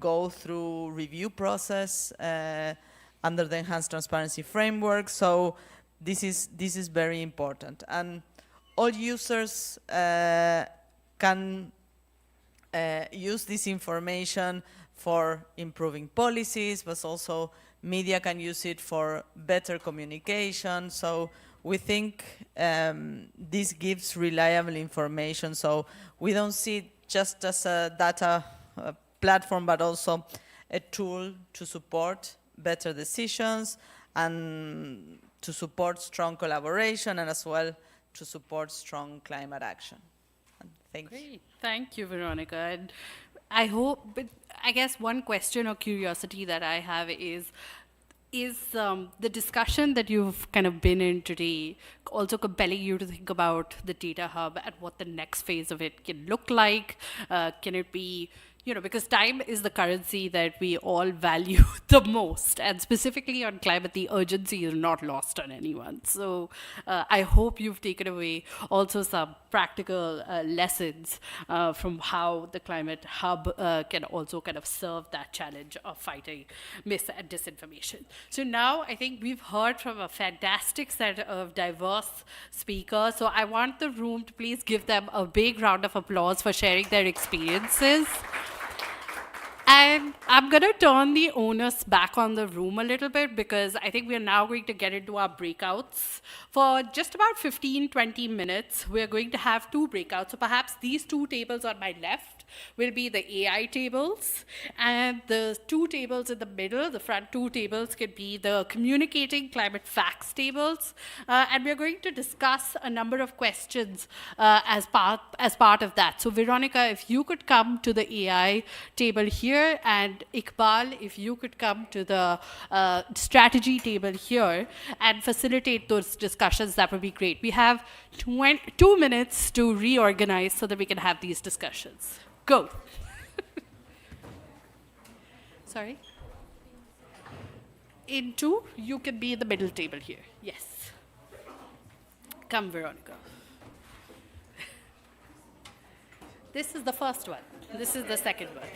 go through review process under the enhanced transparency framework. So this is very important, and all users can use this information for improving policies, but also media can use it for better communication. So we think this gives reliable information. So we don't see it just as a data platform, but also a tool to support better decisions and to support strong collaboration, and as well to support strong climate action. And thank you. Great. Thank you, Veronica. And I hope, but I guess one question or curiosity that I have is the discussion that you've kind of been in today also compelling you to think about the Data Hub and what the next phase of it can look like? Can it be, because time is the currency that we all value the most, and specifically on climate, the urgency is not lost on anyone. So I hope you've taken away also some practical lessons from how the Climate Hub can also kind of serve that challenge of fighting mis and disinformation. So now I think we've heard from a fantastic set of diverse speakers. So I want the room to please give them a big round of applause for sharing their experiences. And I'm going to turn the onus back on the room a little bit, because I think we're now going to get into our breakouts. For just about 15, 20 minutes, we're going to have two breakouts. So perhaps these two tables on my left will be the AI tables, and the two tables in the middle, the front two tables, can be the communicating climate facts tables. And we're going to discuss a number of questions as part of that. So Veronica, if you could come to the AI table here, and Iqbal, if you could come to the strategy table here and facilitate those discussions, that would be great. We have 2 minutes to reorganize so that we can have these discussions. Go. Sorry? In two, you can be in the middle table here. Yes. Come, Veronica. This is the first one. This is the second one.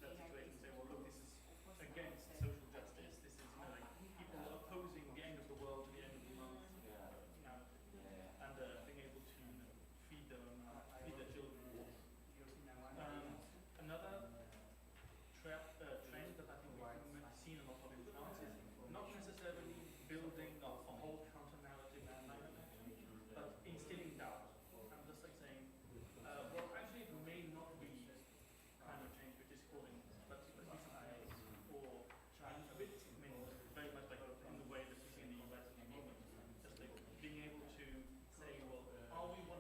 that situation and say, well, look, this is against social justice. This is, you know, like people opposing the end of the world to the end of the month narrative, and being able to, you know, feed their children. Another trend that I think we've seen a lot of in France is not necessarily building a whole counter narrative to climate action, but instilling doubt. And just like saying, well, actually, it may not be climate change which is causing this, but it could be something else. Or a bit, I mean, very much like in the way that you see in the US at the moment, just like being able to say, well, are we 100%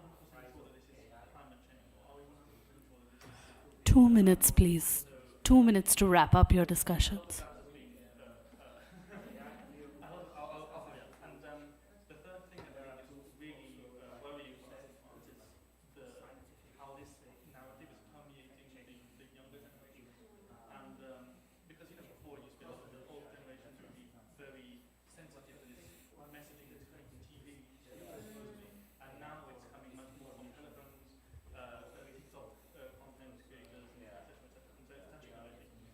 sure that this is climate change? Or are we 100% sure that this is 2 minutes, please. 2 minutes to wrap up your discussions. And the third thing that I think is really worrying for us in France is how this narrative is permeating the younger generation. And because, you know, before it used to be the old generation would be very sensitive to this messaging that's coming from TV, supposedly, and now it's coming much more from telephones, TikTok content creators, etc., etc. And so it's touching on everything.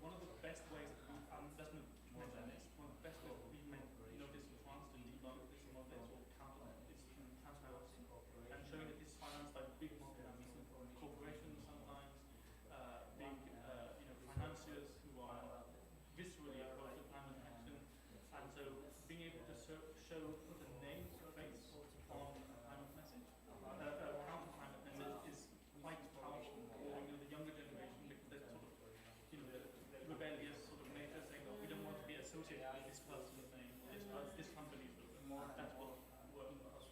One of the best ways that we, just mention this, one of the best ways that we've noticed in France to debunk this model or counter is through transparency and showing that it's financed by big multinational corporations sometimes, big you know, financiers who are viscerally opposed to climate action, and so being able to put a name or face on a climate message, counter climate message is quite powerful for, you know, the younger generation, because they're sort of, you know, the rebellious sort of nature saying, oh, we don't want to be associated with this person's name or this company's logo. That's what works for us.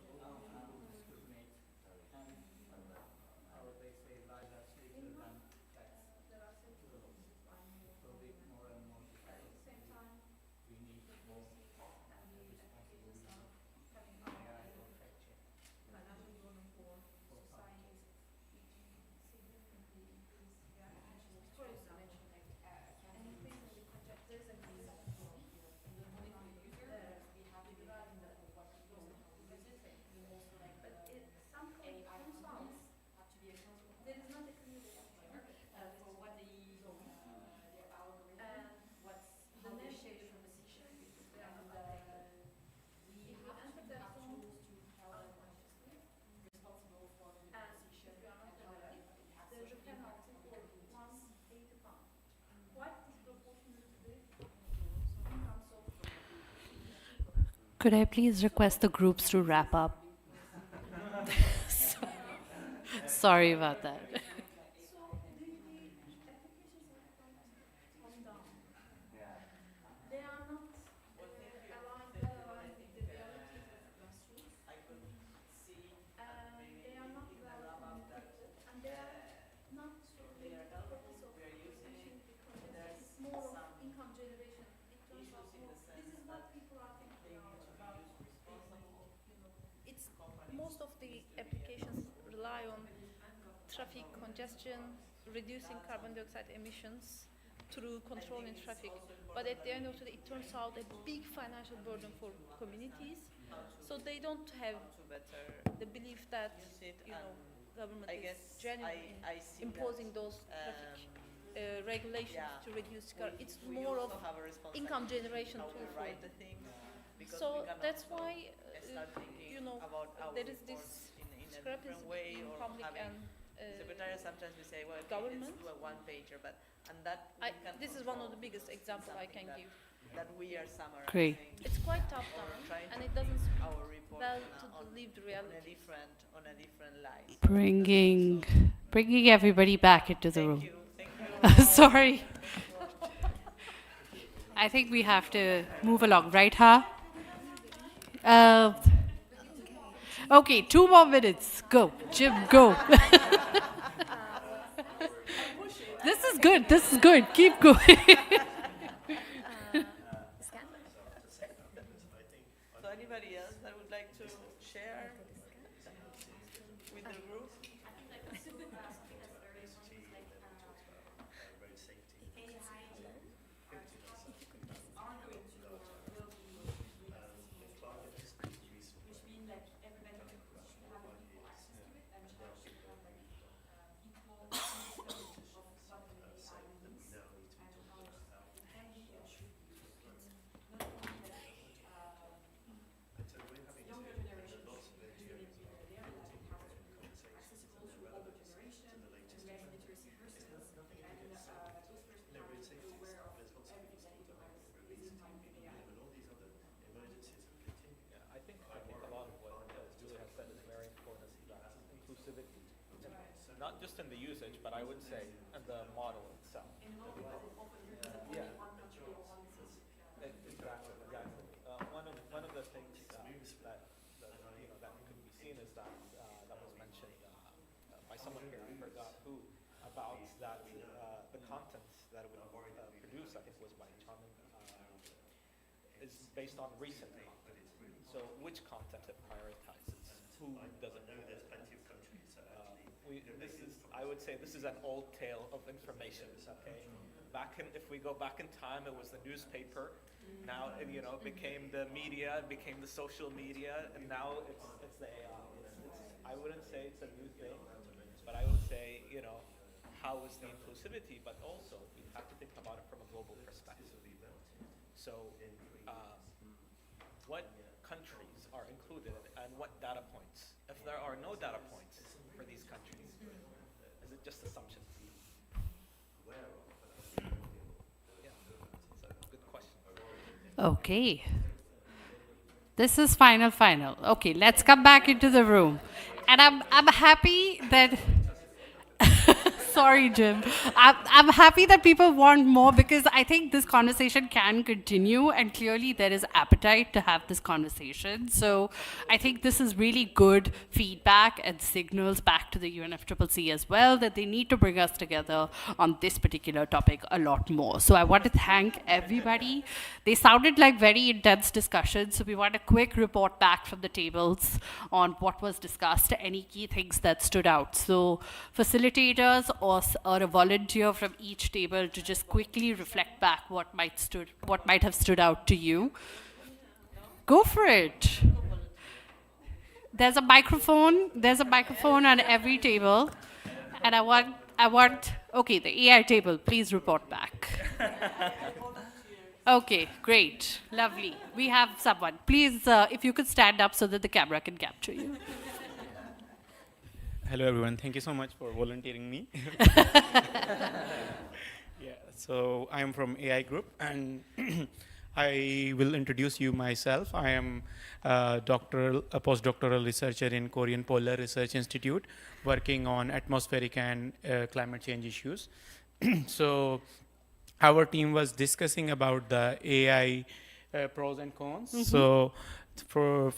Could I please request the groups to wrap up? Sorry about that. Most of the applications rely on traffic congestion, reducing carbon dioxide emissions through controlling traffic. But at the end of the day, it turns out a big financial burden for communities. So they don't have the belief that, you know, government is genuinely imposing those traffic regulations to reduce car. It's more of income generation tool for them. So that's why, you know, there is this discrepancy between public and sometimes we say, well, okay, government. let's do a one-pager, but this is one of the biggest examples I can give. that we are summarizing. Great. It's quite top down, and it doesn't speak our report well to the lived reality. on a different light. Bringing everybody back into the room. Thank you. Sorry. I think we have to move along, right, huh? Okay, 2 more minutes. Go, Jim, go. This is good. This is good. Keep going. So anybody else that would like to share with the group? not just in the usage, but I would say in the model itself. Yeah. Interactive, exactly. One of the things that could be seen is that that was mentioned by someone here, I forgot who, about that the content that it would produce, I think was by Chaman, is based on recent content. So which content it prioritizes, who doesn't do it. I would say this is an old tale of information, okay? If we go back in time, it was the newspaper. Now, it became the media, it became the social media, and now it's the AI. I wouldn't say it's a new thing, but I would say, how is the inclusivity, but also you have to think about it from a global perspective. So, what countries are included and what data points? If there are no data points for these countries, is it just assumptions? Yeah, it's a good question. Okay. This is final. Okay, let's come back into the room. And I'm happy that sorry, Jim. I'm happy that people want more because I think this conversation can continue and clearly there is appetite to have this conversation. So I think this is really good feedback and signals back to the UNFCCC as well that they need to bring us together on this particular topic a lot more. So I want to thank everybody. They sounded like very intense discussions. So we want a quick report back from the tables on what was discussed, any key things that stood out. So facilitators or a volunteer from each table to just quickly reflect back what might have stood out to you. Go for it. There's a microphone on every table. And I want, okay, the AI table, please report back. Okay, great, lovely. We have someone. Please, if you could stand up so that the camera can capture you. Hello, everyone. Thank you so much for volunteering me. Yeah, so I am from AI Group, and I will introduce you myself. I am a postdoctoral researcher in Korean Polar Research Institute, working on atmospheric and climate change issues. So our team was discussing about the AI pros and cons. Mm-hmm. So for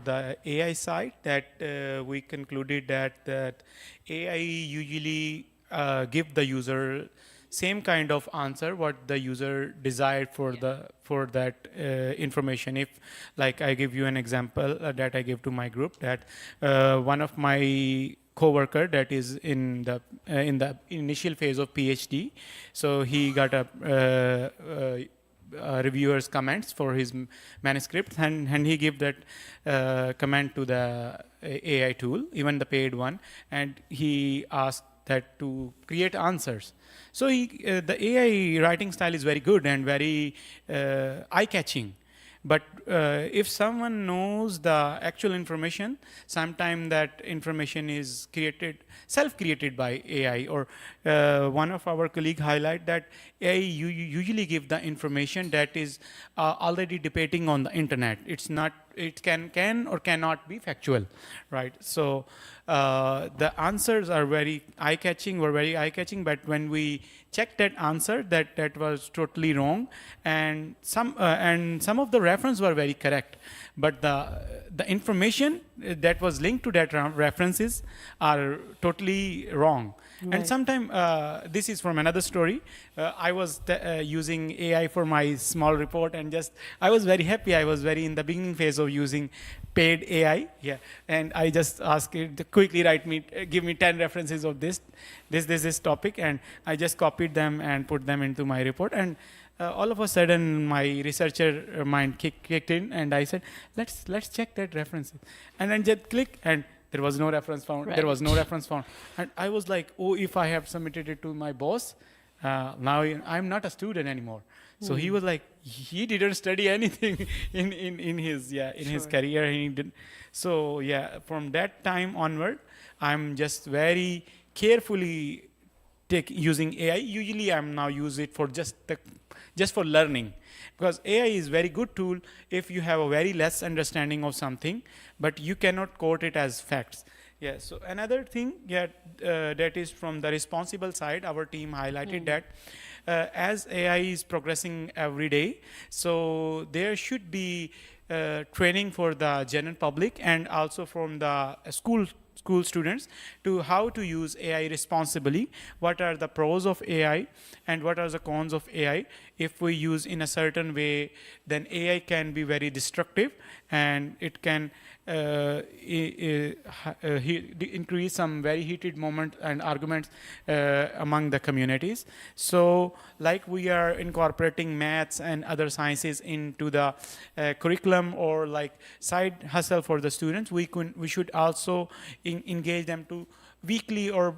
the AI side, that we concluded that AI usually give the user same kind of answer what the user desired for that information. If, like, I give you an example that I give to my group, that one of my co-worker that is in the initial phase of PhD, so he got a reviewer's comments for his manuscript, and he gave that comment to the AI tool, even the paid one, and he asked that to create answers. So the AI writing style is very good and very eye-catching. But if someone knows the actual information, sometimes that information is self-created by AI. Or one of our colleagues highlight that AI usually give the information that is already debating on the internet. It's not. It can or cannot be factual, right? So the answers are very eye-catching. But when we checked that answer, that was totally wrong, and some of the references were very correct, but the information that was linked to that references are totally wrong. Right. And sometimes this is from another story. I was using AI for my small report, and I was very happy. I was very in the beginning phase of using paid AI, yeah. And I just asked it to quickly give me 10 references of this topic, and I just copied them and put them into my report. And all of a sudden, my researcher mind kicked in, and I said, let's check that references. And then just click, and there was no reference found. Right. There was no reference found. And I was like, oh, if I have submitted it to my boss, now I'm not a student anymore. So he was like, he didn't study anything in his career. He didn't. So yeah, from that time onward, I'm just very carefully using AI. Usually, I'm now use it for just for learning, because AI is very good tool if you have a very less understanding of something, but you cannot quote it as facts. Yeah, so another thing, that is from the responsible side, our team highlighted that as AI is progressing every day, so there should be training for the general public and also from the school students to how to use AI responsibly, what are the pros of AI and what are the cons of AI. If we use in a certain way, then AI can be very destructive and it can increase some very heated moment and arguments among the communities. So like we are incorporating maths and other sciences into the curriculum or like side hustle for the students, we should also engage them to weekly or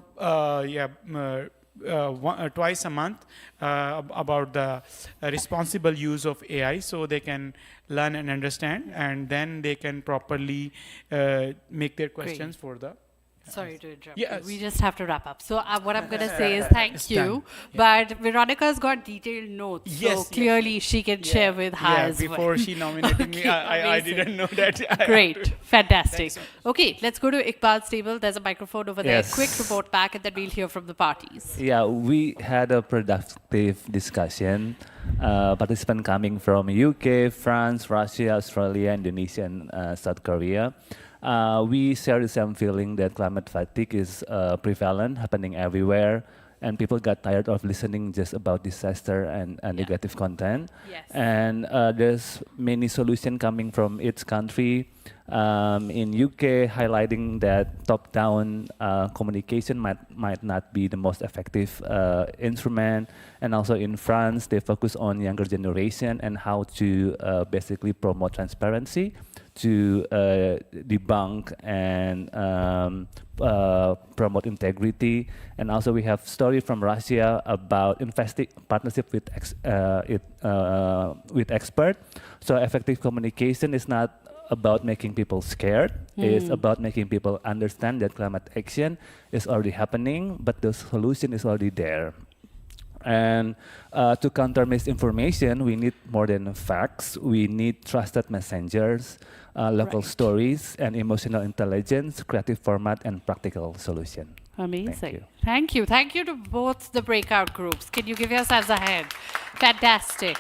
twice a month about the responsible use of AI, so they can learn and understand, and then they can properly make their questions for the. Sorry to interrupt. Yes. We just have to wrap up. So what I'm going to say is thank you. But Veronica's got detailed notes. Yes, So clearly she can share with her as well. Before she nominated me, I didn't know that. Great. Fantastic. Okay, let's go to Iqbal's table. There's a microphone over there. Yes. Quick report back, and then we'll hear from the parties. Yeah, we had a productive discussion. Participants coming from UK, France, Russia, Australia, Indonesia, and South Korea. We share the same feeling that climate fatigue is prevalent, happening everywhere, and people got tired of listening just about disaster and negative content. Yes. And there's many solutions coming from each country. In UK, highlighting that top-down communication might not be the most effective instrument. And also in France, they focus on younger generation and how to basically promote transparency to debunk and promote integrity. And also we have story from Russia about partnership with experts. So effective communication is not about making people scared. It's about making people understand that climate action is already happening, but the solution is already there. And to counter misinformation, we need more than facts. We need trusted messengers, local stories, and emotional intelligence, creative format, and practical solution. Amazing. Thank you. Thank you to both the breakout groups. Can you give yourselves a hand? Fantastic.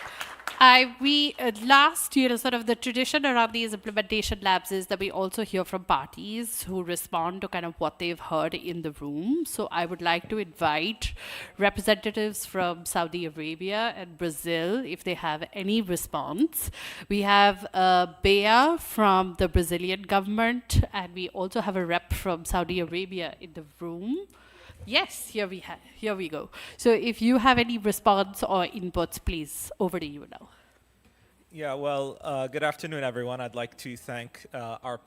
Last year, sort of the tradition around these implementation labs is that we also hear from parties who respond to kind of what they've heard in the room. So I would like to invite representatives from Saudi Arabia and Brazil if they have any response. We have Bea from the Brazilian government, and we also have a rep from Saudi Arabia in the room. Yes, here we go. So if you have any response or inputs, please, over to you now. Yeah, well, good afternoon, everyone. I'd like to thank our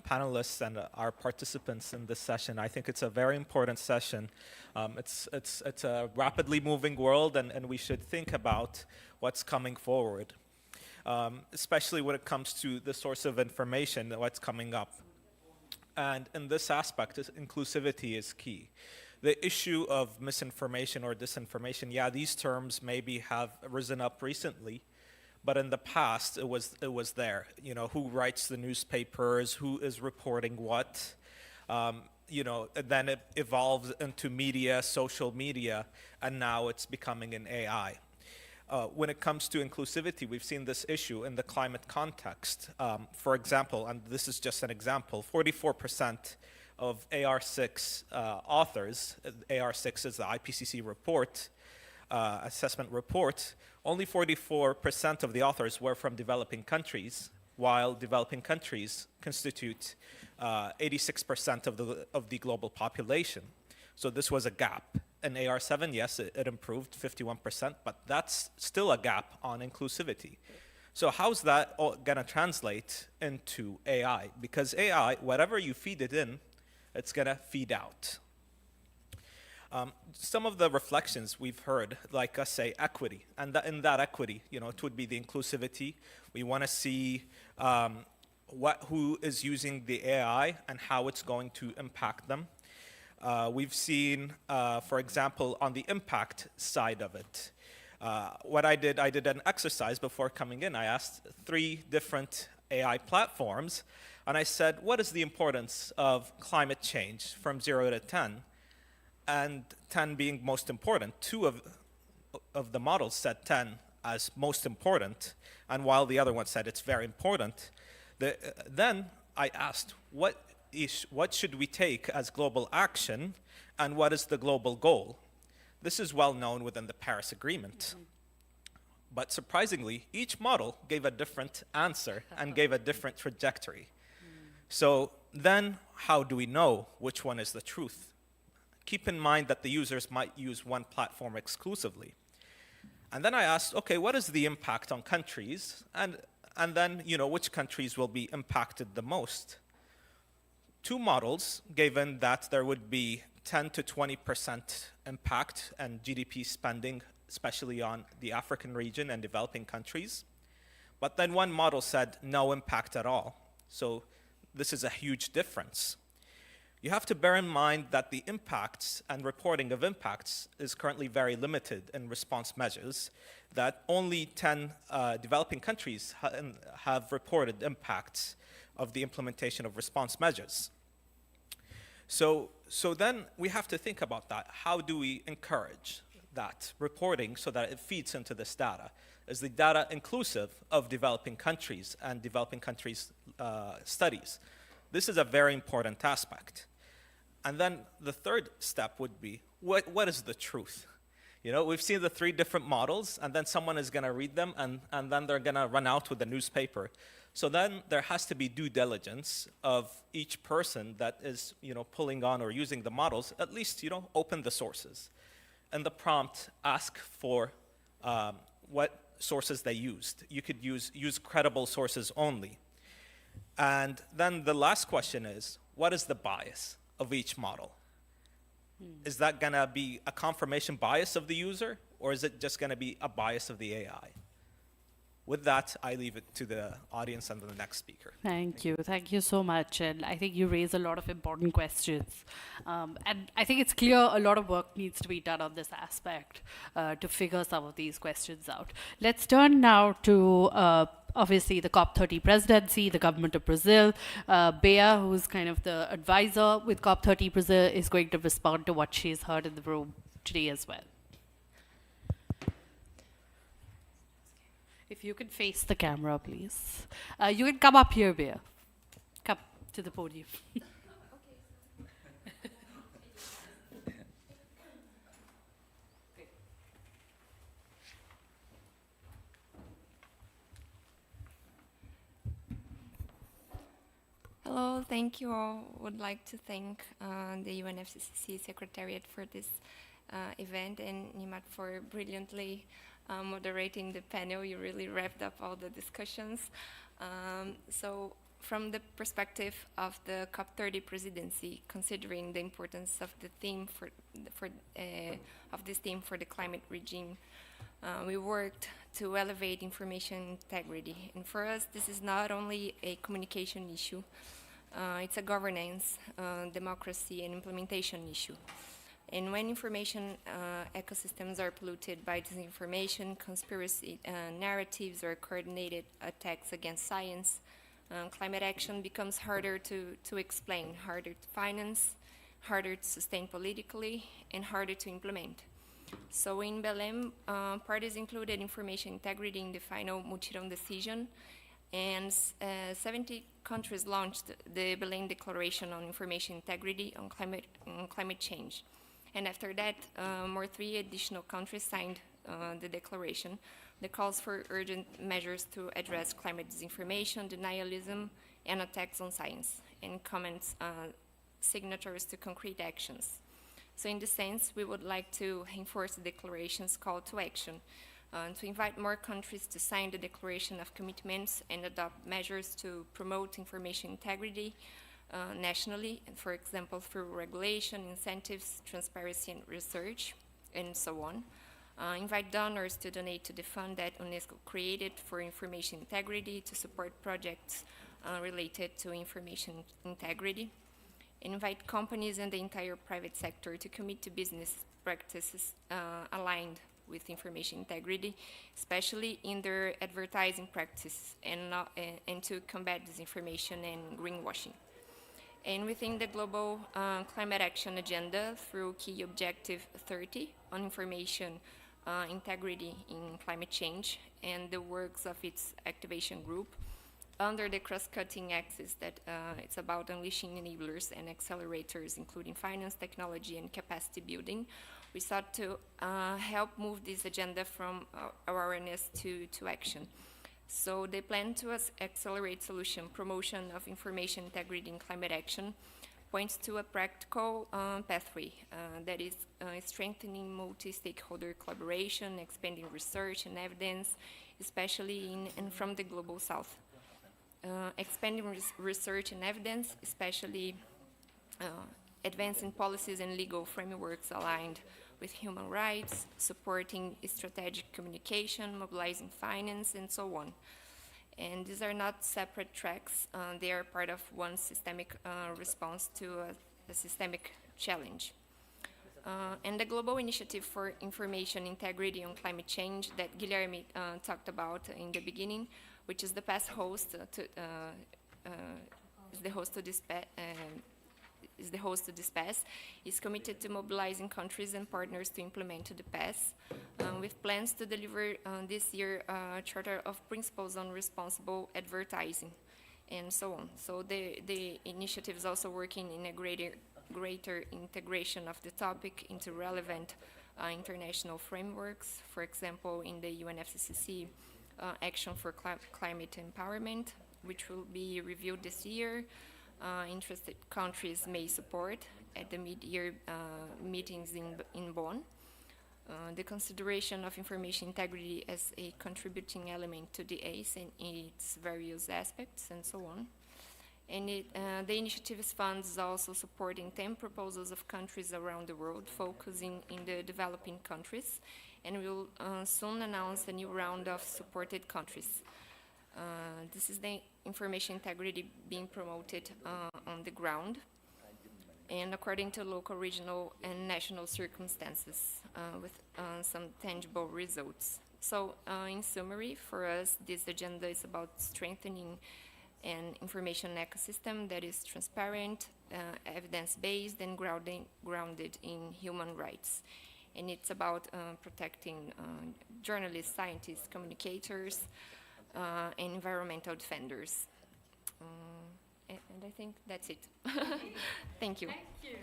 panelists and our participants in this session. I think it's a very important session. It's a rapidly moving world, and we should think about what's coming forward, especially when it comes to the source of information, what's coming up. And in this aspect, inclusivity is key. The issue of misinformation or disinformation, yeah, these terms maybe have risen up recently, but in the past it was there. You know, who writes the newspapers, who is reporting what, you know, and then it evolves into media, social media, and now it's becoming an AI. When it comes to inclusivity, we've seen this issue in the climate context. For example, and this is just an example, 44% of AR6 authors, AR6 is the IPCC report, assessment report, only 44% of the authors were from developing countries, while developing countries constitute 86% of the global population. So this was a gap. In AR7, yes, it improved 51%, but that's still a gap on inclusivity. So how's that going to translate into AI? Because AI, whatever you feed it in, it's going to feed out. Some of the reflections we've heard, like us say equity, and in that equity, you know, it would be the inclusivity. We want to see who is using the AI and how it's going to impact them. We've seen, for example, on the impact side of it, what I did an exercise before coming in. I asked 3 different AI platforms, and I said, what is the importance of climate change from 0 to 10? And 10 being most important, two of the models said 10 as most important, and while the other one said it's very important, then I asked, what should we take as global action, and what is the global goal? This is well known within the Paris Agreement. But surprisingly, each model gave a different answer and gave a different trajectory. So then, how do we know which one is the truth? Keep in mind that the users might use one platform exclusively. And then I asked, okay, what is the impact on countries? And then, which countries will be impacted the most? Two models, given that there would be 10 to 20% impact and GDP spending, especially on the African region and developing countries. But then one model said no impact at all. So this is a huge difference. You have to bear in mind that the impacts and reporting of impacts is currently very limited in response measures, that only 10 developing countries have reported impacts of the implementation of response measures. So then we have to think about that. How do we encourage that reporting so that it feeds into this data? Is the data inclusive of developing countries and developing countries' studies? This is a very important aspect. And then the third step would be, what is the truth? We've seen the three different models, and then someone is going to read them, and then they're going to run out with the newspaper. So then there has to be due diligence of each person that is, pulling on or using the models. At least, open the sources. And the prompt, ask for what sources they used. You could use credible sources only. And then the last question is, what is the bias of each model? Is that going to be a confirmation bias of the user, or is it just going to be a bias of the AI? With that, I leave it to the audience and the next speaker. Thank you. Thank you so much. And I think you raise a lot of important questions. And I think it's clear a lot of work needs to be done on this aspect to figure some of these questions out. Let's turn now to obviously the COP30 presidency, the government of Brazil. Bea, who's kind of the advisor with COP30 Brazil, is going to respond to what she's heard in the room today as well. If you can face the camera, please. You can come up here, Bea. Come to the podium. Hello, thank you all. Would like to thank the UNFCCC Secretariat for this event and Nimat for brilliantly moderating the panel. You really wrapped up all the discussions. So from the perspective of the COP30 presidency, considering the importance of the theme of this theme for the climate regime, we worked to elevate information integrity. And for us, this is not only a communication issue, it's a governance, democracy, and implementation issue. And when information ecosystems are polluted by disinformation, conspiracy narratives, or coordinated attacks against science, climate action becomes harder to explain, harder to finance, harder to sustain politically, and harder to implement. So in Belém, parties included information integrity in the final Mutirão decision, and 70 countries launched the Belém Declaration on Information Integrity on climate change. And after that, three additional countries signed the declaration that calls for urgent measures to address climate disinformation, denialism, and attacks on science, and comments signatories to concrete actions. So in this sense, we would like to enforce the declaration's call to action, to invite more countries to sign the declaration of commitments and adopt measures to promote information integrity nationally, and for example, through regulation, incentives, transparency, and research, and so on. Invite donors to donate to the fund that UNESCO created for information integrity to support projects related to information integrity. Invite companies and the entire private sector to commit to business practices aligned with information integrity, especially in their advertising practice and to combat disinformation and greenwashing. And within the Global Climate Action Agenda through Key Objective 30 on information integrity in climate change and the works of its activation group, under the cross-cutting axis that it's about unleashing enablers and accelerators, including finance, technology, and capacity building, we sought to help move this agenda from awareness to action. So they plan to accelerate solution promotion of information integrity in climate action points to a practical pathway that is strengthening multi-stakeholder collaboration, expanding research and evidence, especially in and from the global south. Expanding research and evidence, especially advancing policies and legal frameworks aligned with human rights, supporting strategic communication, mobilizing finance, and so on. And these are not separate tracks. They are part of one systemic response to a systemic challenge. And the Global Initiative for Information Integrity on Climate Change that Guilherme talked about in the beginning, which is the past host is the host to this PAS, is committed to mobilizing countries and partners to implement the PAS, with plans to deliver this year a Charter of Principles on Responsible Advertising, and so on. So the initiative is also working in a greater integration of the topic into relevant international frameworks, for example, in the UNFCCC Action for Climate Empowerment, which will be reviewed this year. Interested countries may support at the mid-year meetings in Bonn. The consideration of information integrity as a contributing element to the ACE and its various aspects, and so on. And the initiative's funds is also supporting 10 proposals of countries around the world, focusing in the developing countries, and will soon announce a new round of supported countries. This is the information integrity being promoted on the ground, and according to local, regional, and national circumstances, with some tangible results. So, in summary, for us, this agenda is about strengthening an information ecosystem that is transparent, evidence-based, and grounded in human rights. And it's about protecting journalists, scientists, communicators, and environmental defenders. And I think that's it. Thank you. Thank you.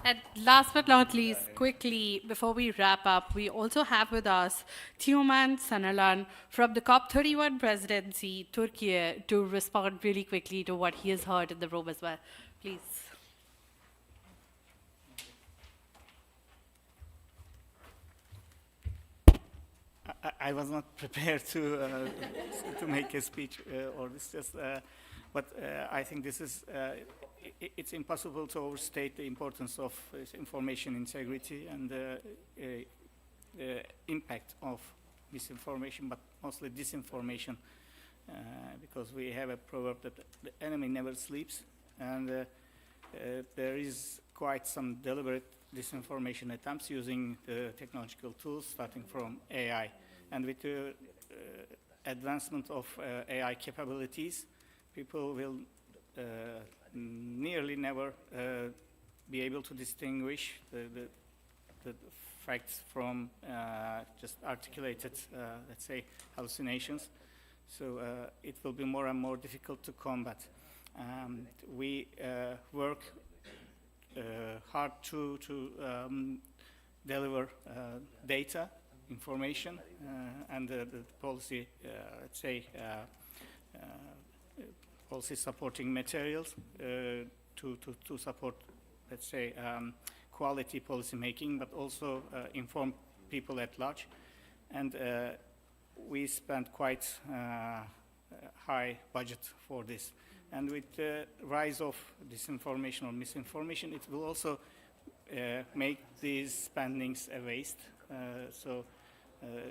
And last but not least, quickly, before we wrap up, we also have with us Teoman Sanalan from the COP31 presidency, Turkey, to respond really quickly to what he has heard in the room as well. Please. I was not prepared to make a speech or this just, but I think this is it's impossible to overstate the importance of information integrity and the impact of misinformation, but mostly disinformation, because we have a proverb that the enemy never sleeps, and there is quite some deliberate disinformation attempts using the technological tools, starting from AI. And with the advancement of AI capabilities, people will nearly never be able to distinguish the facts from just articulated, let's say, hallucinations. So it will be more and more difficult to combat. We work hard to deliver data, information, and the policy, let's say, policy supporting materials to support, let's say, quality policy making, but also inform people at large. And we spent quite high budget for this. And with the rise of disinformation or misinformation, it will also make these spendings a waste. So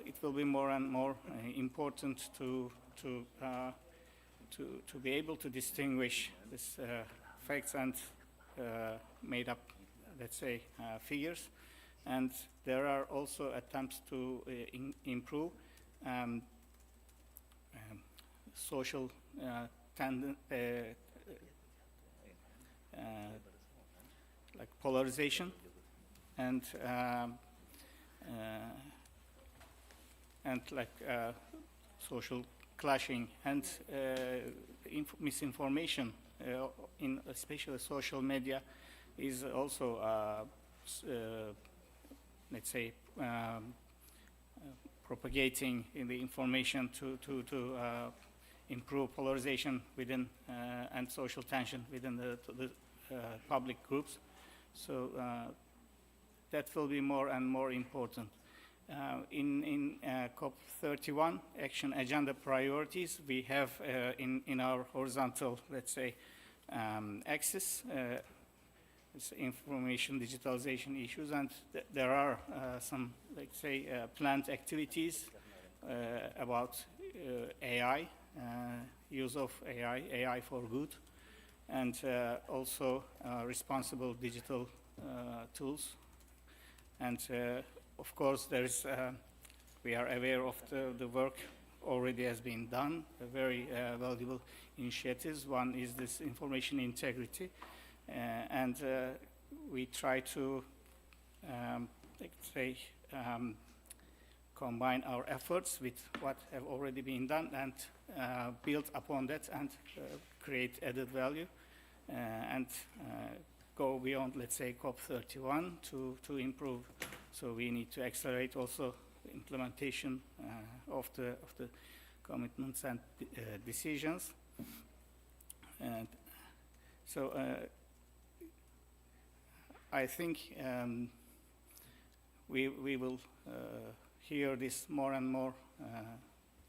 it will be more and more important to be able to distinguish this facts and made up let's say, figures. And there are also attempts to improve social like polarization and like social clashing and misinformation in especially social media is also let's say propagating in the information to improve polarization within and social tension within the public groups. So that will be more and more important. In COP31 action agenda priorities, we have in our horizontal, let's say, axis, it's information digitalization issues, and there are some, let's say, planned activities about AI, use of AI for good, and also responsible digital tools. And of course, there is, we are aware of the work already has been done, very valuable initiatives. One is this information integrity, and we try to, let's say, combine our efforts with what have already been done and build upon that and create added value and go beyond, let's say, COP31 to improve. So we need to accelerate also the implementation of the commitments and decisions. And so I think we will hear this more and more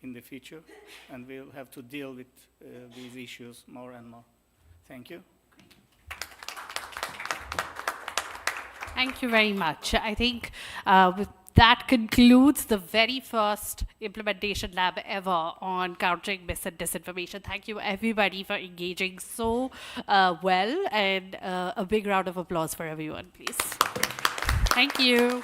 in the future, and we'll have to deal with these issues more and more. Thank you. Thank you very much. I think with that concludes the very first implementation lab ever on countering mis and disinformation. Thank you everybody for engaging so well, and a big round of applause for everyone, please. Thank you.